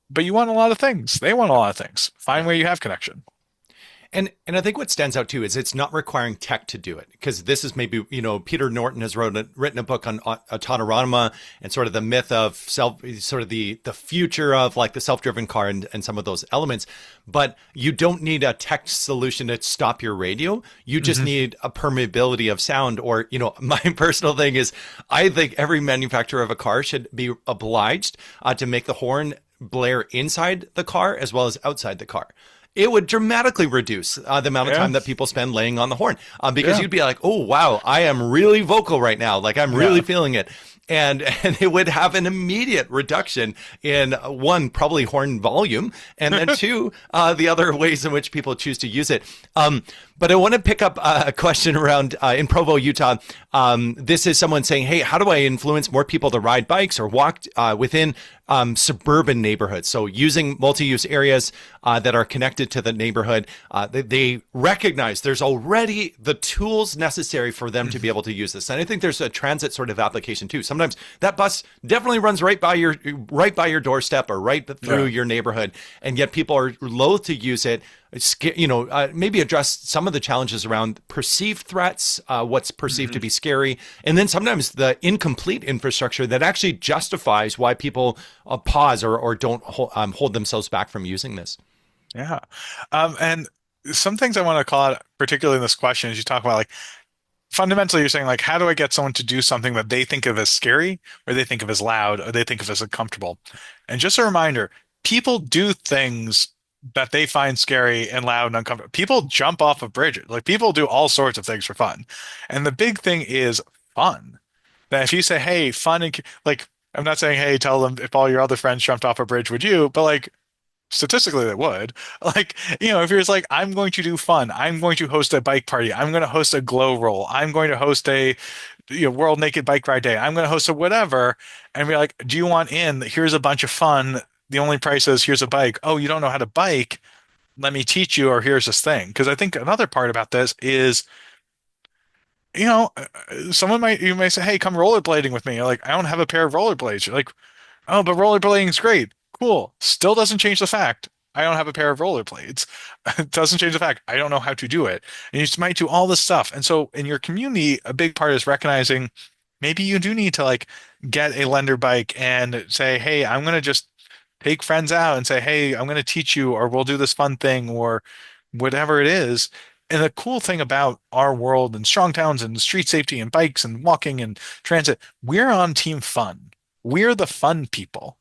but you want a lot of things. They want a lot of things. Find Yeah. where you have connection. And I think what stands out too is it's not requiring tech to do it because this is maybe Peter Norton has written a book on autonomy and sort of the myth of sort of the future of like the self-driven car and some of those elements. But you don't need a tech solution to stop your radio. You just Hmm. need a permeability of sound. Or my personal thing is I think every manufacturer of a car should be obliged to make the horn blare inside the car as well as outside the car. It would dramatically reduce the amount of Yeah. time that people spend laying on the horn because Yeah. you'd be like, oh, wow, I am really vocal right now. Like I'm really Yeah. feeling it. And it would have an immediate reduction in one, probably horn volume, and then two, the other ways in which people choose to use it. But I want to pick up a question around in Provo, Utah. This is someone saying, hey, how do I influence more people to ride bikes or walk within suburban neighborhoods? So using multi-use areas that are connected to the neighborhood, they recognize there's already the tools necessary for them to be able to use this. And I think there's a transit sort of application too. Sometimes that bus definitely runs right by your doorstep or right through Yeah. your neighborhood, and yet people are loath to use it. Maybe address some of the challenges around perceived threats, what's perceived to Mhm. be scary, and then sometimes the incomplete infrastructure that actually justifies why people pause or don't hold themselves back from using this. Yeah. And some things I want to call out, particularly in this question, is you talk about like fundamentally you're saying like, how do I get someone to do something that they think of as scary, or they think of as loud, or they think of as uncomfortable? And just a reminder, people do things that they find scary and loud and uncomfortable. People jump off of bridges. Like people do all sorts of things for fun. And the big thing is fun. That if you say, hey, fun and like, I'm not saying, hey, tell them if all your other friends jumped off a bridge, would you? But like, statistically they would. Like, if you're just like, I'm going to do fun, I'm going to host a bike party, I'm going to host a glow roll, I'm going to host a world naked bike ride day, I'm going to host a whatever, and be like, do you want in? Here's a bunch of fun. The only price is here's a bike. Oh, you don't know how to bike? Let me teach you, or here's this thing. Because I think another part about this is, you may say, hey, come rollerblading with me. You're like, I don't have a pair of rollerblades. You're like, oh, but rollerblading is great. Cool. Still doesn't change the fact I don't have a pair of rollerblades. It doesn't change the fact I don't know how to do it. And you just might do all this stuff. And so in your community, a big part is recognizing maybe you do need to like get a lender bike and say, hey, I'm going to just take friends out and say, hey, I'm going to teach you, or we'll do this fun thing, or whatever it is. And the cool thing about our world and strong towns and street safety and bikes and walking and transit, we're on team fun. We're the fun people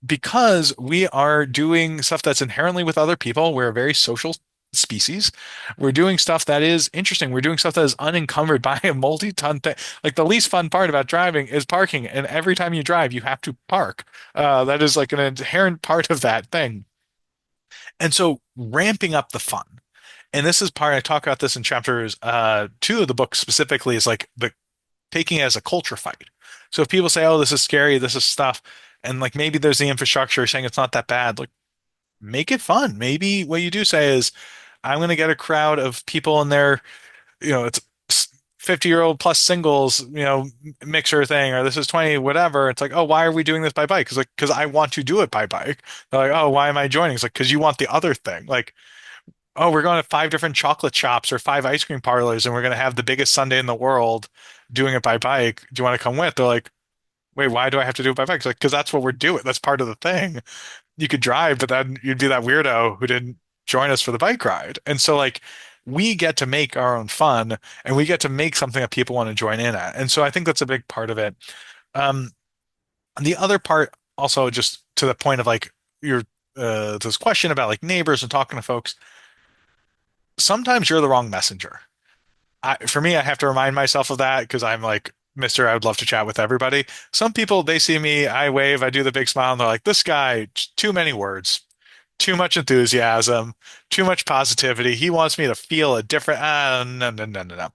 because we are doing stuff that's inherently with other people. We're a very social species. We're doing stuff that is interesting. We're doing stuff that is unencumbered by a multi-ton thing. Like the least fun part about driving is parking. And every time you drive, you have to park. That is like an inherent part of that thing. And so ramping up the fun. And this is part, I talk about this in chapters 2 of the book specifically, is like the taking it as a culture fight. So if people say, oh, this is scary, this is stuff, and like maybe there's the infrastructure saying it's not that bad, like make it fun. Maybe what you do say is, I'm going to get a crowd of people in there, it's 50-year-old plus singles, mixer thing, or this is 20, whatever. It's like, oh, why are we doing this by bike? It's like, because I want to do it by bike. They're like, oh, why am I joining? It's like, because you want the other thing. Like, oh, we're going to 5 different chocolate shops or 5 ice cream parlors, and we're going to have the biggest Sunday in the world doing it by bike. Do you want to come with? They're like, wait, why do I have to do it by bike? It's like, because that's what we're doing. That's part of the thing. You could drive, but then you'd be that weirdo who didn't join us for the bike ride. And so like we get to make our own fun and we get to make something that people want to join in at. And so I think that's a big part of it. Um, the other part also just to the point of like your this question about like neighbors and talking to folks, sometimes you're the wrong messenger. For me, I have to remind myself of that because I'm like, Mr. I would love to chat with everybody. Some people, they see me, I wave, I do the big smile, and they're like, this guy, too many words, too much enthusiasm, too much positivity. He wants me to feel a different, no, no, no, no, no.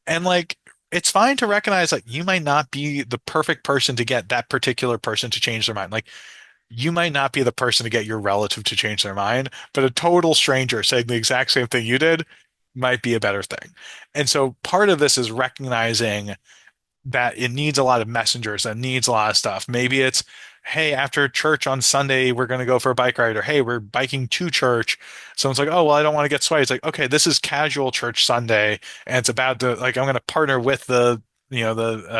And like, it's fine to recognize that you might not be the perfect person to get that particular person to change their mind. Like, you might not be the person to get your relative to change their mind, but a total stranger saying the exact same thing you did might be a better thing. And so part of this is recognizing that it needs a lot of messengers, that needs a lot of stuff. Maybe it's, hey, after church on Sunday, we're going to go for a bike ride, or hey, we're biking to church. Someone's like, oh, well, I don't want to get sweaty. It's like, okay, this is casual church Sunday, and it's about the like I'm going to partner with the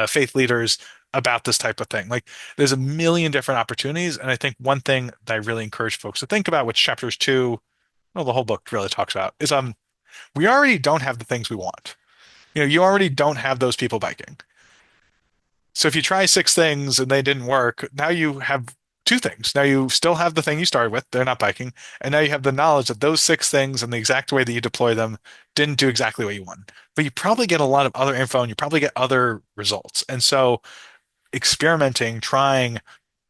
faith leaders about this type of thing. Like, there's a million different opportunities, and I think one thing that I really encourage folks to think about, which chapters 2, well, the whole book really talks about, is we already don't have the things we want. You already don't have those people biking. So if you try 6 things and they didn't work, now you have 2 things. Now you still have the thing you started with, they're not biking, and now you have the knowledge that those 6 things and the exact way that you deploy them didn't do exactly what you want. But you probably get a lot of other info and you probably get other results. And so experimenting, trying,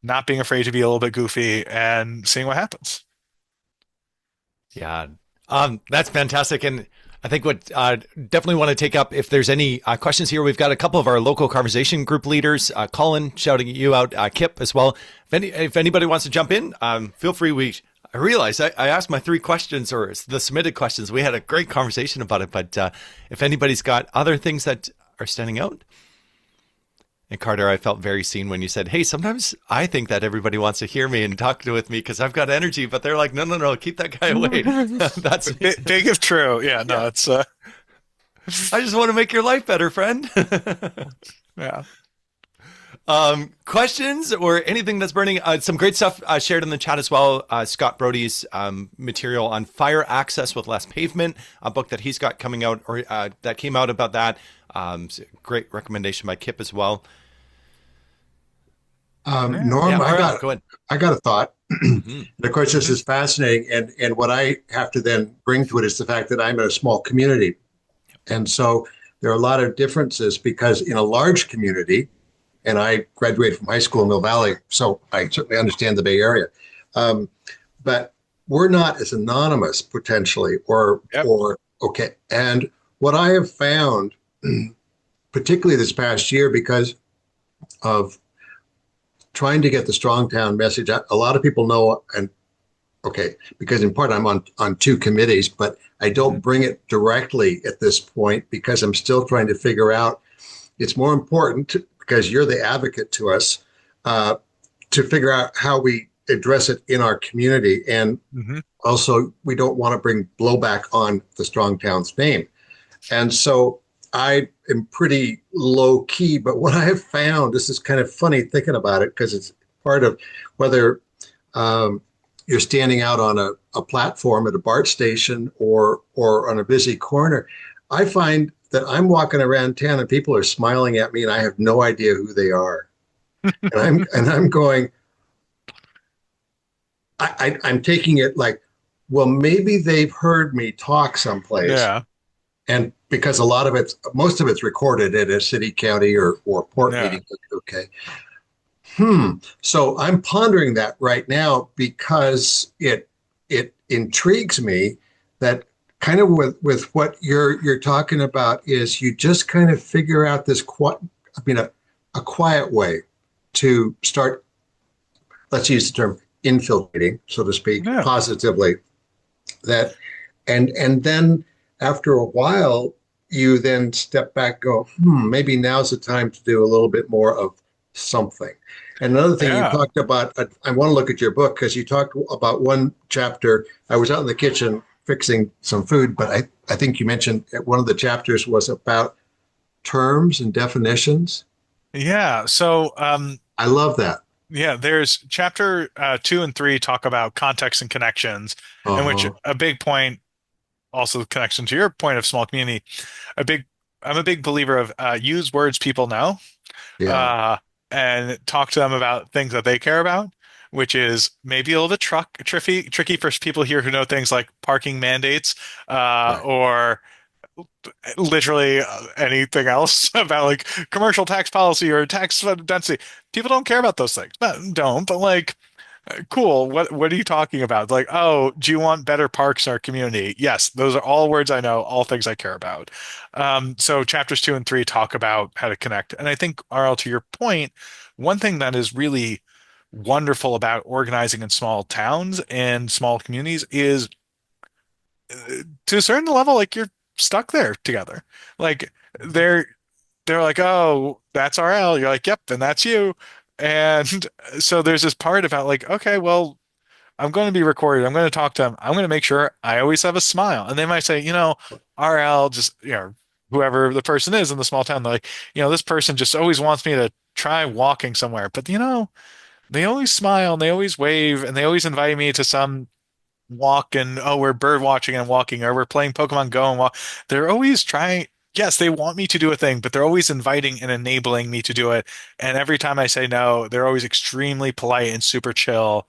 not being afraid to be a little bit goofy and seeing what happens. Yeah, that's fantastic. And I think what definitely want to take up, if there's any questions here, we've got a couple of our local conversation group leaders, Colin shouting you out, Kip as well. If anybody wants to jump in, feel free. I realized I asked my 3 questions, or the submitted questions. We had a great conversation about it, but if anybody's got other things that are standing out. And Carter, I felt very seen when you said, hey, sometimes I think that everybody wants to hear me and talk with me because I've got energy, but they're like, no, no, no, keep that guy away. That's big if true. Yeah, no, it's I just want to make your life better, friend. yeah. Questions or anything that's burning? Some great stuff shared in the chat as well. Scott Brody's material on fire access with less pavement, a book that he's got coming out, or that came out about that. Great recommendation by Kip as well. Norm, yeah, I got a thought. Mm-hmm. And of course, this is fascinating. And what I have to then bring to it is the fact that I'm in a small community. And so there are a lot of differences because in a large community, and I graduated from high school in Mill Valley, so I certainly understand the Bay Area. But we're not as anonymous potentially, or okay. And what I have found, particularly this past year, because of trying to get the Strongtown message, a lot of people know, and okay, because in part I'm on 2 committees, but I don't bring it directly at this point because I'm still trying to figure out. It's more important because you're the advocate to us, to figure out how we address it in our community. And Hmm. also, we don't want to bring blowback on the Strong Towns name. And so I am pretty low key, but what I have found, this is kind of funny thinking about it because it's part of whether um, you're standing out on a platform at a BART station or on a busy corner. I find that I'm walking around town and people are smiling at me and I have no idea who they are. And I'm going, I'm taking it like, well, maybe they've heard me talk someplace. Yeah. And because most of it's recorded at a city, county, or port Yeah. meeting. Okay. So I'm pondering that right now because it intrigues me that kind of with what you're talking about is you just kind of figure out this a quiet way to start, let's use the term infiltrating, so to speak, Yeah. positively, that and then after a while you then step back, go, maybe now's the time to do a little bit more of something. And another thing you Yeah. talked about, I want to look at your book because you talked about one chapter. I was out in the kitchen fixing some food, but I think you mentioned one of the chapters was about terms and definitions. Yeah. So, I love that. yeah, there's chapter 2 and 3 talk about context and connections, in which Uh-huh. a big point, also the connection to your point of small community, a big, I'm a big believer of use words people know, Yeah, uh, and talk to them about things that they care about, which is maybe a little bit tricky for people here who know things like parking mandates, right. or literally anything else about like commercial tax policy or tax density. People don't care about those things. No, don't, but like, cool. What are you talking about? Like, oh, do you want better parks in our community? Yes, those are all words I know, all things I care about. So chapters 2 and 3 talk about how to connect. And I think, RL, to your point, one thing that is really wonderful about organizing in small towns and small communities is, to a certain level, like you're stuck there together. Like they're they're like, oh, that's RL. You're like, yep, and that's you. And so there's this part about like, okay, well, I'm going to be recorded. I'm going to talk to them. I'm going to make sure I always have a smile. And they might say, RL just, whoever the person is in the small town, they're like, this person just always wants me to try walking somewhere. But, they always smile and they always wave and they always invite me to some walk, and oh, we're bird watching and walking, or we're playing Pokemon Go and walk. They're always trying. Yes, they want me to do a thing, but they're always inviting and enabling me to do it. And every time I say no, they're always extremely polite and super chill.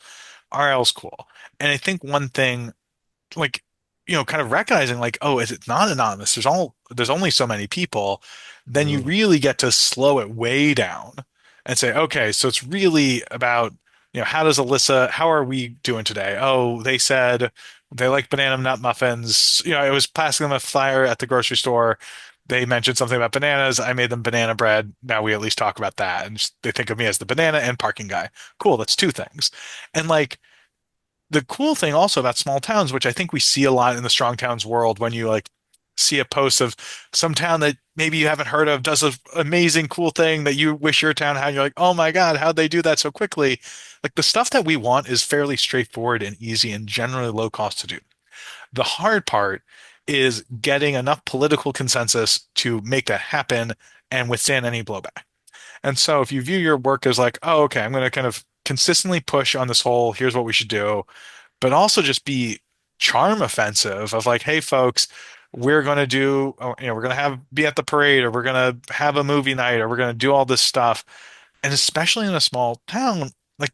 RL's cool. And I think one thing, like, kind of recognizing like, oh, is it not anonymous? There's only so many people. Then you Mm, really get to slow it way down and say, okay, so it's really about, how are we doing today? Oh, they said they like banana nut muffins. I was passing them a flyer at the grocery store. They mentioned something about bananas. I made them banana bread. Now we at least talk about that. And they think of me as the banana and parking guy. Cool, that's two things. And like, the cool thing also about small towns, which I think we see a lot in the strong towns world, when you like see a post of some town that maybe you haven't heard of does an amazing cool thing that you wish your town had. You're like, oh my God, how'd they do that so quickly? Like the stuff that we want is fairly straightforward and easy and generally low cost to do. The hard part is getting enough political consensus to make that happen and withstand any blowback. And so if you view your work as like, oh, okay, I'm going to kind of consistently push on this whole, here's what we should do, but also just be charm offensive of like, hey, folks, we're going to do, we're going to be at the parade, or we're going to have a movie night, or we're going to do all this stuff. And especially in a small town, like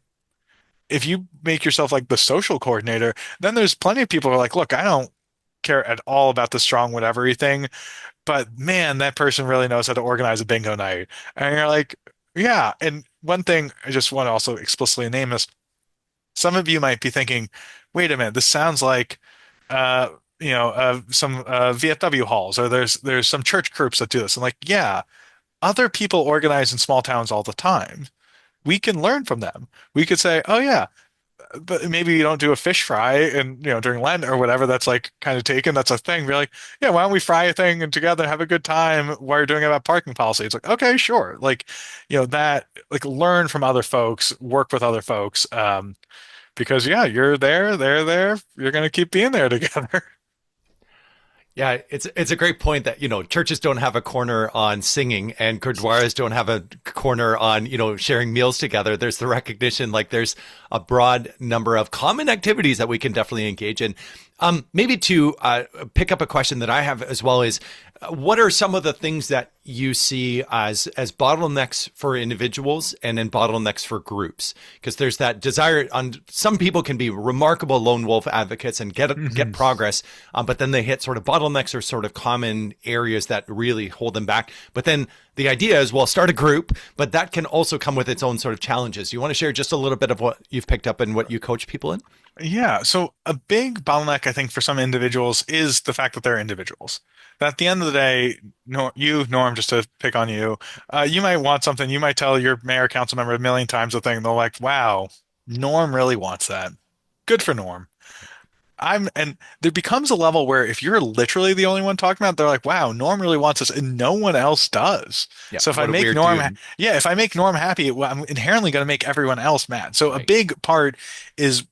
if you make yourself like the social coordinator, then there's plenty of people who are like, look, I don't care at all about the strong whatever thing, but man, that person really knows how to organize a bingo night. And you're like, yeah. And one thing I just want to also explicitly name is, some of you might be thinking, wait a minute, this sounds like some VFW halls, or there's some church groups that do this. And like, yeah, other people organize in small towns all the time. We can learn from them. We could say, oh yeah, but maybe you don't do a fish fry and during Lent or whatever, that's like kind of taken. That's a thing. Be like, yeah, why don't we fry a thing and together have a good time while you're doing it about parking policy? It's like, okay, sure. Like, that like learn from other folks, work with other folks. because yeah, you're there, they're there, you're going to keep being there together. Yeah, it's a great point that, churches don't have a corner on singing and gurdwaras don't have a corner on, sharing meals together. There's the recognition, like there's a broad number of common activities that we can definitely engage in. Maybe to pick up a question that I have as well is, what are some of the things that you see as bottlenecks for individuals and then bottlenecks for groups? Because there's that desire on some people can be remarkable lone wolf advocates and get progress, but then they hit sort of bottlenecks or sort of common areas that really hold them back. But then the idea is, well, start a group, but that can also come with its own sort of challenges. You want to share just a little bit of what you've picked up and what you coach people in? Yeah, so a big bottleneck, I think, for some individuals is the fact that they're individuals. That at the end of the day, Norm, just to pick on you, you might want something, you might tell your mayor council member a million times a thing, and they're like, wow, Norm really wants that. Good for Norm. And there becomes a level where if you're literally the only one talking about it, they're like, wow, Norm really wants this, and no one else does. Yeah, So if I what a make weird Norm, dude. yeah, if I make Norm happy, well, I'm inherently going to make everyone else mad. So a Right. big part is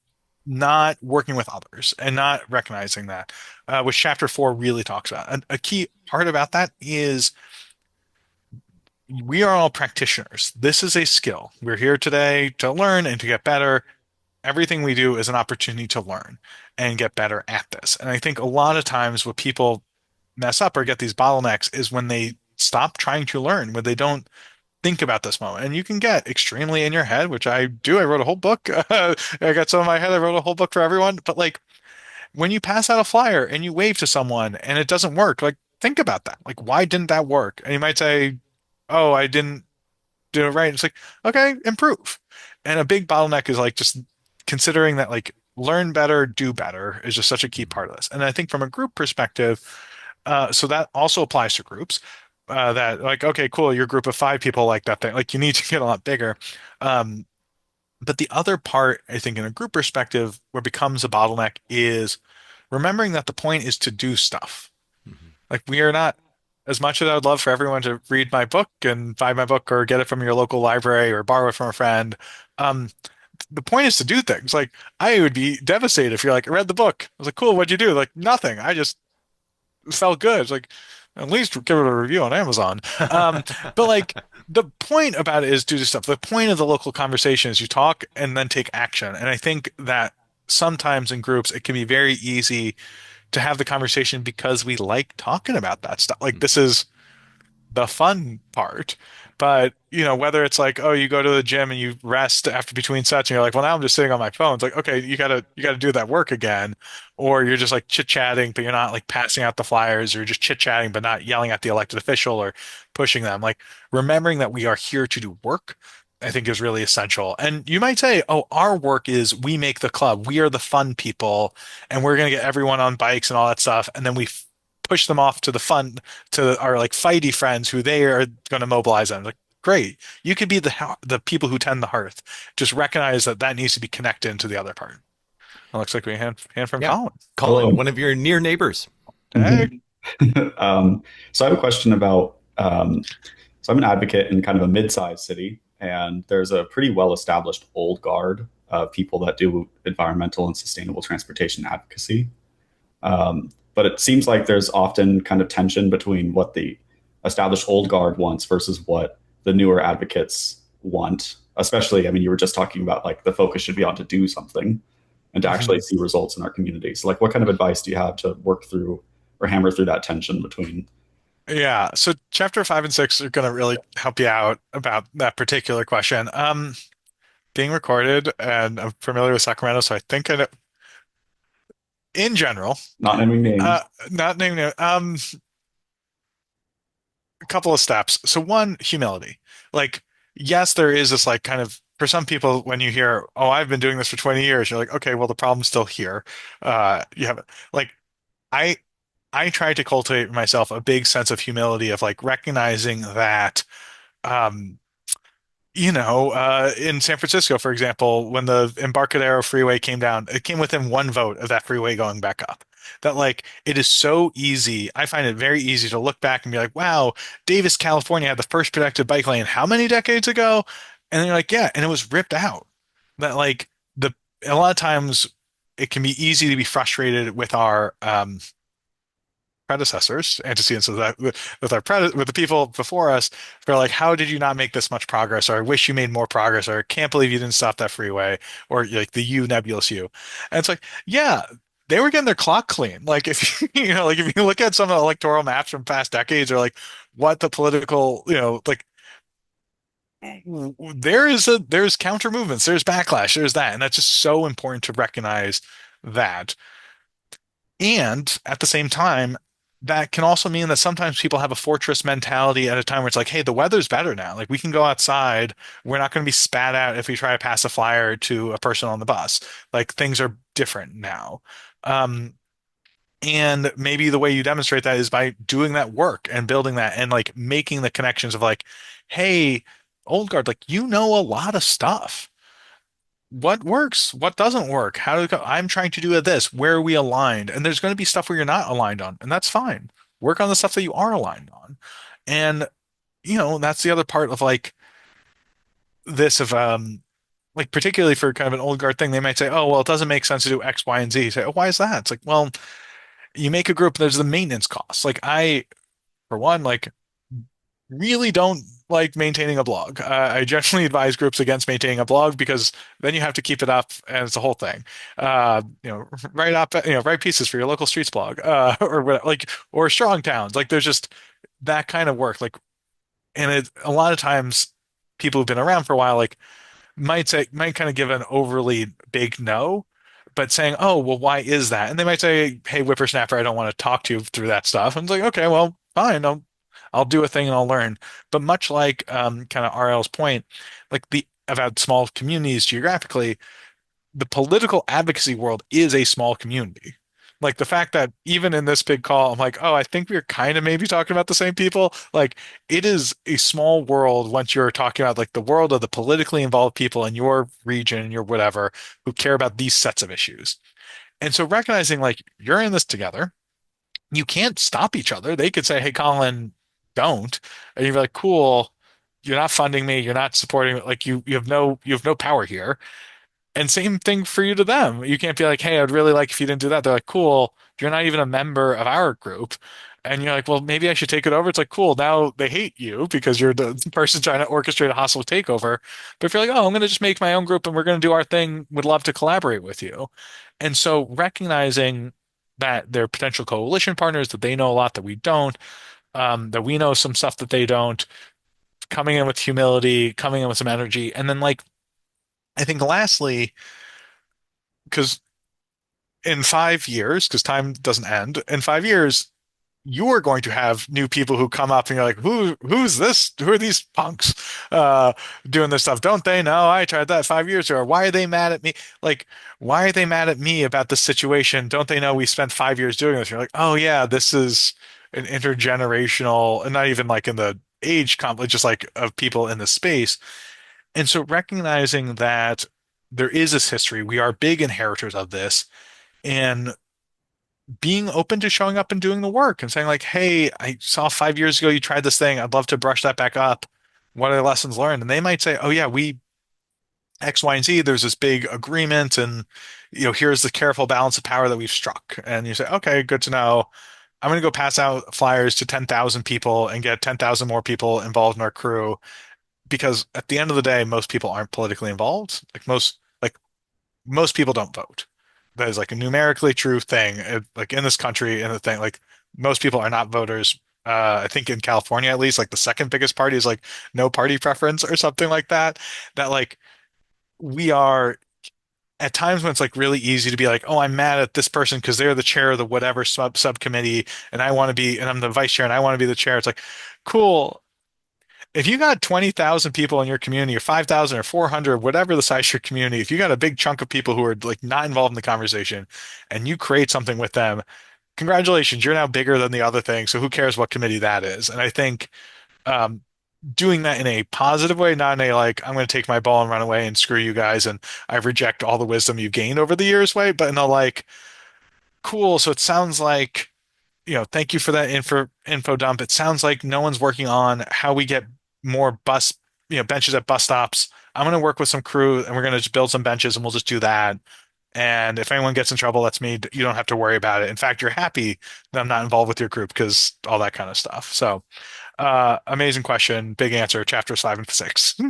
not working with others and not recognizing that, which chapter 4 really talks about. A key part about that is we are all practitioners. This is a skill. We're here today to learn and to get better. Everything we do is an opportunity to learn and get better at this. And I think a lot of times what people mess up or get these bottlenecks is when they stop trying to learn, when they don't think about this moment. And you can get extremely in your head, which I do. I wrote a whole book. I got some in my head. I wrote a whole book for everyone. But like when you pass out a flyer and you wave to someone and it doesn't work, like think about that. Like, why didn't that work? And you might say, oh, I didn't do it right. It's like, okay, improve. And a big bottleneck is like just considering that like learn better, do better is just such a key part of this. And I think from a group perspective, so that also applies to groups. That like, okay, cool, your group of 5 people like that thing. Like you need to get a lot bigger. Um, but the other part, I think, in a group perspective, where it becomes a bottleneck is remembering that the point is to do stuff. Mhm. Like we are not, as much as I would love for everyone to read my book and buy my book or get it from your local library or borrow it from a friend, um, the point is to do things. Like I would be devastated if you're like, I read the book. I was like, cool, what'd you do? Like nothing. I just felt good. It's like, at least give it a review on Amazon. Um, but like the point about it is do this stuff. The point of the local conversation is you talk and then take action. And I think that sometimes in groups it can be very easy to have the conversation because we like talking about that stuff. Like this is the fun part. But, whether it's like, oh, you go to the gym and you rest after between sets and you're like, well, now I'm just sitting on my phone. It's like, okay, you gotta do that work again. Or you're just like chit-chatting, but you're not like passing out the flyers, or you're just chit-chatting, but not yelling at the elected official or pushing them. Like remembering that we are here to do work, I think is really essential. And you might say, oh, our work is we make the club. We are the fun people, and we're gonna get everyone on bikes and all that stuff. And then we push them off to the fun to our like fighty friends who they are going to mobilize them. Like, great, you could be the people who tend the hearth. Just recognize that that needs to be connected into the other part. It looks like we hand from Yeah. Colin. Colin, Hello. one of your near neighbors. Hey, Mhm. So I have a question about, so I'm an advocate in kind of a mid-sized city, and there's a pretty well-established old guard of people that do environmental and sustainable transportation advocacy. But it seems like there's often kind of tension between what the established old guard wants versus what the newer advocates want. Especially, I mean, you were just talking about like the focus should be on to do something and to actually mhm. see results in our communities. Like, what kind of advice do you have to work through or hammer through that tension between? Yeah. So chapter 5 and 6 are going to really help you out about that particular question. Being recorded, and I'm familiar with Sacramento, so I think I know, in general, Not naming uh, names. not naming it, a couple of steps. So one, humility. Like, yes, there is this like kind of for some people when you hear, "Oh, I've been doing this for 20 years," you're like, "Okay, well, the problem's still here." You have like I I try to cultivate myself a big sense of humility of like recognizing that um in San Francisco, for example, when the Embarcadero freeway came down, it came within one vote of that freeway going back up. That like it is so easy. I find it very easy to look back and be like, wow, Davis, California had the first protected bike lane how many decades ago? And then you're like, yeah, and it was ripped out. That like the a lot of times it can be easy to be frustrated with our predecessors, antecedents of that, with the people before us, for like, how did you not make this much progress? Or I wish you made more progress, or I can't believe you didn't stop that freeway, or like the U nebulous U. And it's like, yeah, they were getting their clock clean. Like if you know, like if you look at some of the electoral maps from past decades, or like what the political, like there's counter movements, there's backlash, there's that, and that's just so important to recognize that. And at the same time, that can also mean that sometimes people have a fortress mentality at a time where it's like, hey, the weather's better now. Like we can go outside. We're not going to be spat at if we try to pass a flyer to a person on the bus. Like things are different now. Um, and maybe the way you demonstrate that is by doing that work and building that and like making the connections of like, hey, old guard, like you know a lot of stuff. What works? What doesn't work? I'm trying to do this. Where are we aligned? And there's going to be stuff where you're not aligned on, and that's fine. Work on the stuff that you are aligned on. And that's the other part of like this of like particularly for kind of an old guard thing, they might say, oh, well, it doesn't make sense to do X, Y, and Z. You say, oh, why is that? It's like, well, you make a group, there's the maintenance costs. Like for one, like really don't like maintaining a blog. I generally advise groups against maintaining a blog because then you have to keep it up and it's a whole thing. Write pieces for your local streets blog, or what, like, or strong towns. Like there's just that kind of work. Like, and a lot of times people who've been around for a while, like might kind of give an overly big no, but saying, oh, well, why is that? And they might say, hey, whippersnapper, I don't want to talk to you through that stuff. And it's like, okay, well, fine. I'll do a thing and I'll learn. But much like kind of RL's point, like the about small communities geographically, the political advocacy world is a small community. Like the fact that even in this big call, I'm like, oh, I think we're kind of maybe talking about the same people. Like it is a small world once you're talking about like the world of the politically involved people in your region, your whatever, who care about these sets of issues. And so recognizing like you're in this together, you can't stop each other. They could say, hey, Colin, don't. And you're like, cool, you're not funding me, you're not supporting me. Like you have no power here. And same thing for you to them. You can't be like, hey, I'd really like if you didn't do that. They're like, cool, you're not even a member of our group. And you're like, well, maybe I should take it over. It's like, cool, now they hate you because you're the person trying to orchestrate a hostile takeover. But if you're like, oh, I'm going to just make my own group and we're going to do our thing, would love to collaborate with you. And so recognizing that they're potential coalition partners, that they know a lot that we don't, that we know some stuff that they don't, coming in with humility, coming in with some energy. And then like, I think lastly, because in 5 years, because time doesn't end, in 5 years, you're going to have new people who come up and you're like, who's this? Who are these punks uh, doing this stuff? Don't they know I tried that 5 years ago? Or why are they mad at me? Like, why are they mad at me about this situation? Don't they know we spent 5 years doing this? You're like, oh yeah, this is an intergenerational, and not even like in the age conflict, just like of people in the space. And so recognizing that there is this history, we are big inheritors of this, and being open to showing up and doing the work and saying like, hey, I saw 5 years ago you tried this thing. I'd love to brush that back up. What are the lessons learned? And they might say, oh yeah, we X, Y, and Z, there's this big agreement and here's the careful balance of power that we've struck. And you say, okay, good to know. I'm going to go pass out flyers to 10,000 people and get 10,000 more people involved in our crew because at the end of the day, most people aren't politically involved. Like most people don't vote. That is like a numerically true thing. Like in this country, in the thing, like most people are not voters. I think in California, at least, like the second biggest party is like no party preference or something like that. That like we are at times when it's like really easy to be like, oh, I'm mad at this person because they're the chair of the whatever subcommittee, and I want to be, and I'm the vice chair, and I want to be the chair. It's like, cool. If you got 20,000 people in your community or 5,000 or 400, whatever the size of your community, if you got a big chunk of people who are like not involved in the conversation and you create something with them, congratulations, you're now bigger than the other thing. So who cares what committee that is? And I think um, doing that in a positive way, not in a like, I'm going to take my ball and run away and screw you guys and I reject all the wisdom you've gained over the years way, but in a like, cool. So it sounds like thank you for that info dump. It sounds like no one's working on how we get more bus benches at bus stops. I'm going to work with some crew and we're going to just build some benches and we'll just do that. And if anyone gets in trouble, that's me. You don't have to worry about it. In fact, you're happy that I'm not involved with your group because all that kind of stuff. So, amazing question. Big answer. Chapters 5 and 6.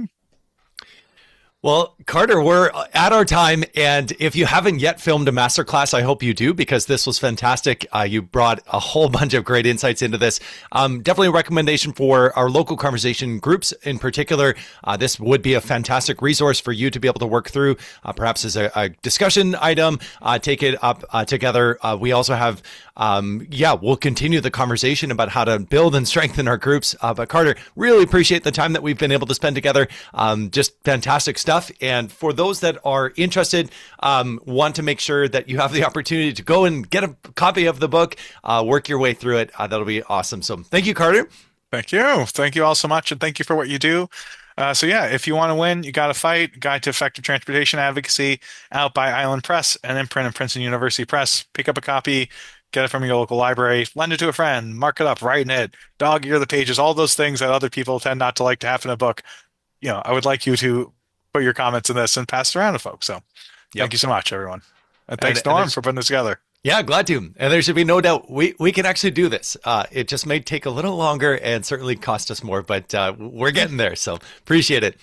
Well, Carter, we're at our time, and if you haven't yet filmed a masterclass, I hope you do, because this was fantastic. You brought a whole bunch of great insights into this. Definitely a recommendation for our local conversation groups in particular. This would be a fantastic resource for you to be able to work through, perhaps as a discussion item, take it up together. We also have, we'll continue the conversation about how to build and strengthen our groups. But Carter, really appreciate the time that we've been able to spend together. Just fantastic stuff. And for those that are interested, want to make sure that you have the opportunity to go and get a copy of the book, work your way through it. That'll be awesome. So thank you, Carter. Thank you. Thank you all so much. And thank you for what you do. If you want to win, you got to fight. Guide to Effective Transportation Advocacy, out by Island Press and imprint at Princeton University Press. Pick up a copy, get it from your local library, lend it to a friend, mark it up, write in it, dog ear the pages, all those things that other people tend not to like to have in a book. I would like you to put your comments in this and pass it around to folks. So thank you so much, everyone. And thanks, Norm, for putting this together. Yeah, glad to. And there should be no doubt we can actually do this. It just may take a little longer and certainly cost us more, but we're getting there. So appreciate it.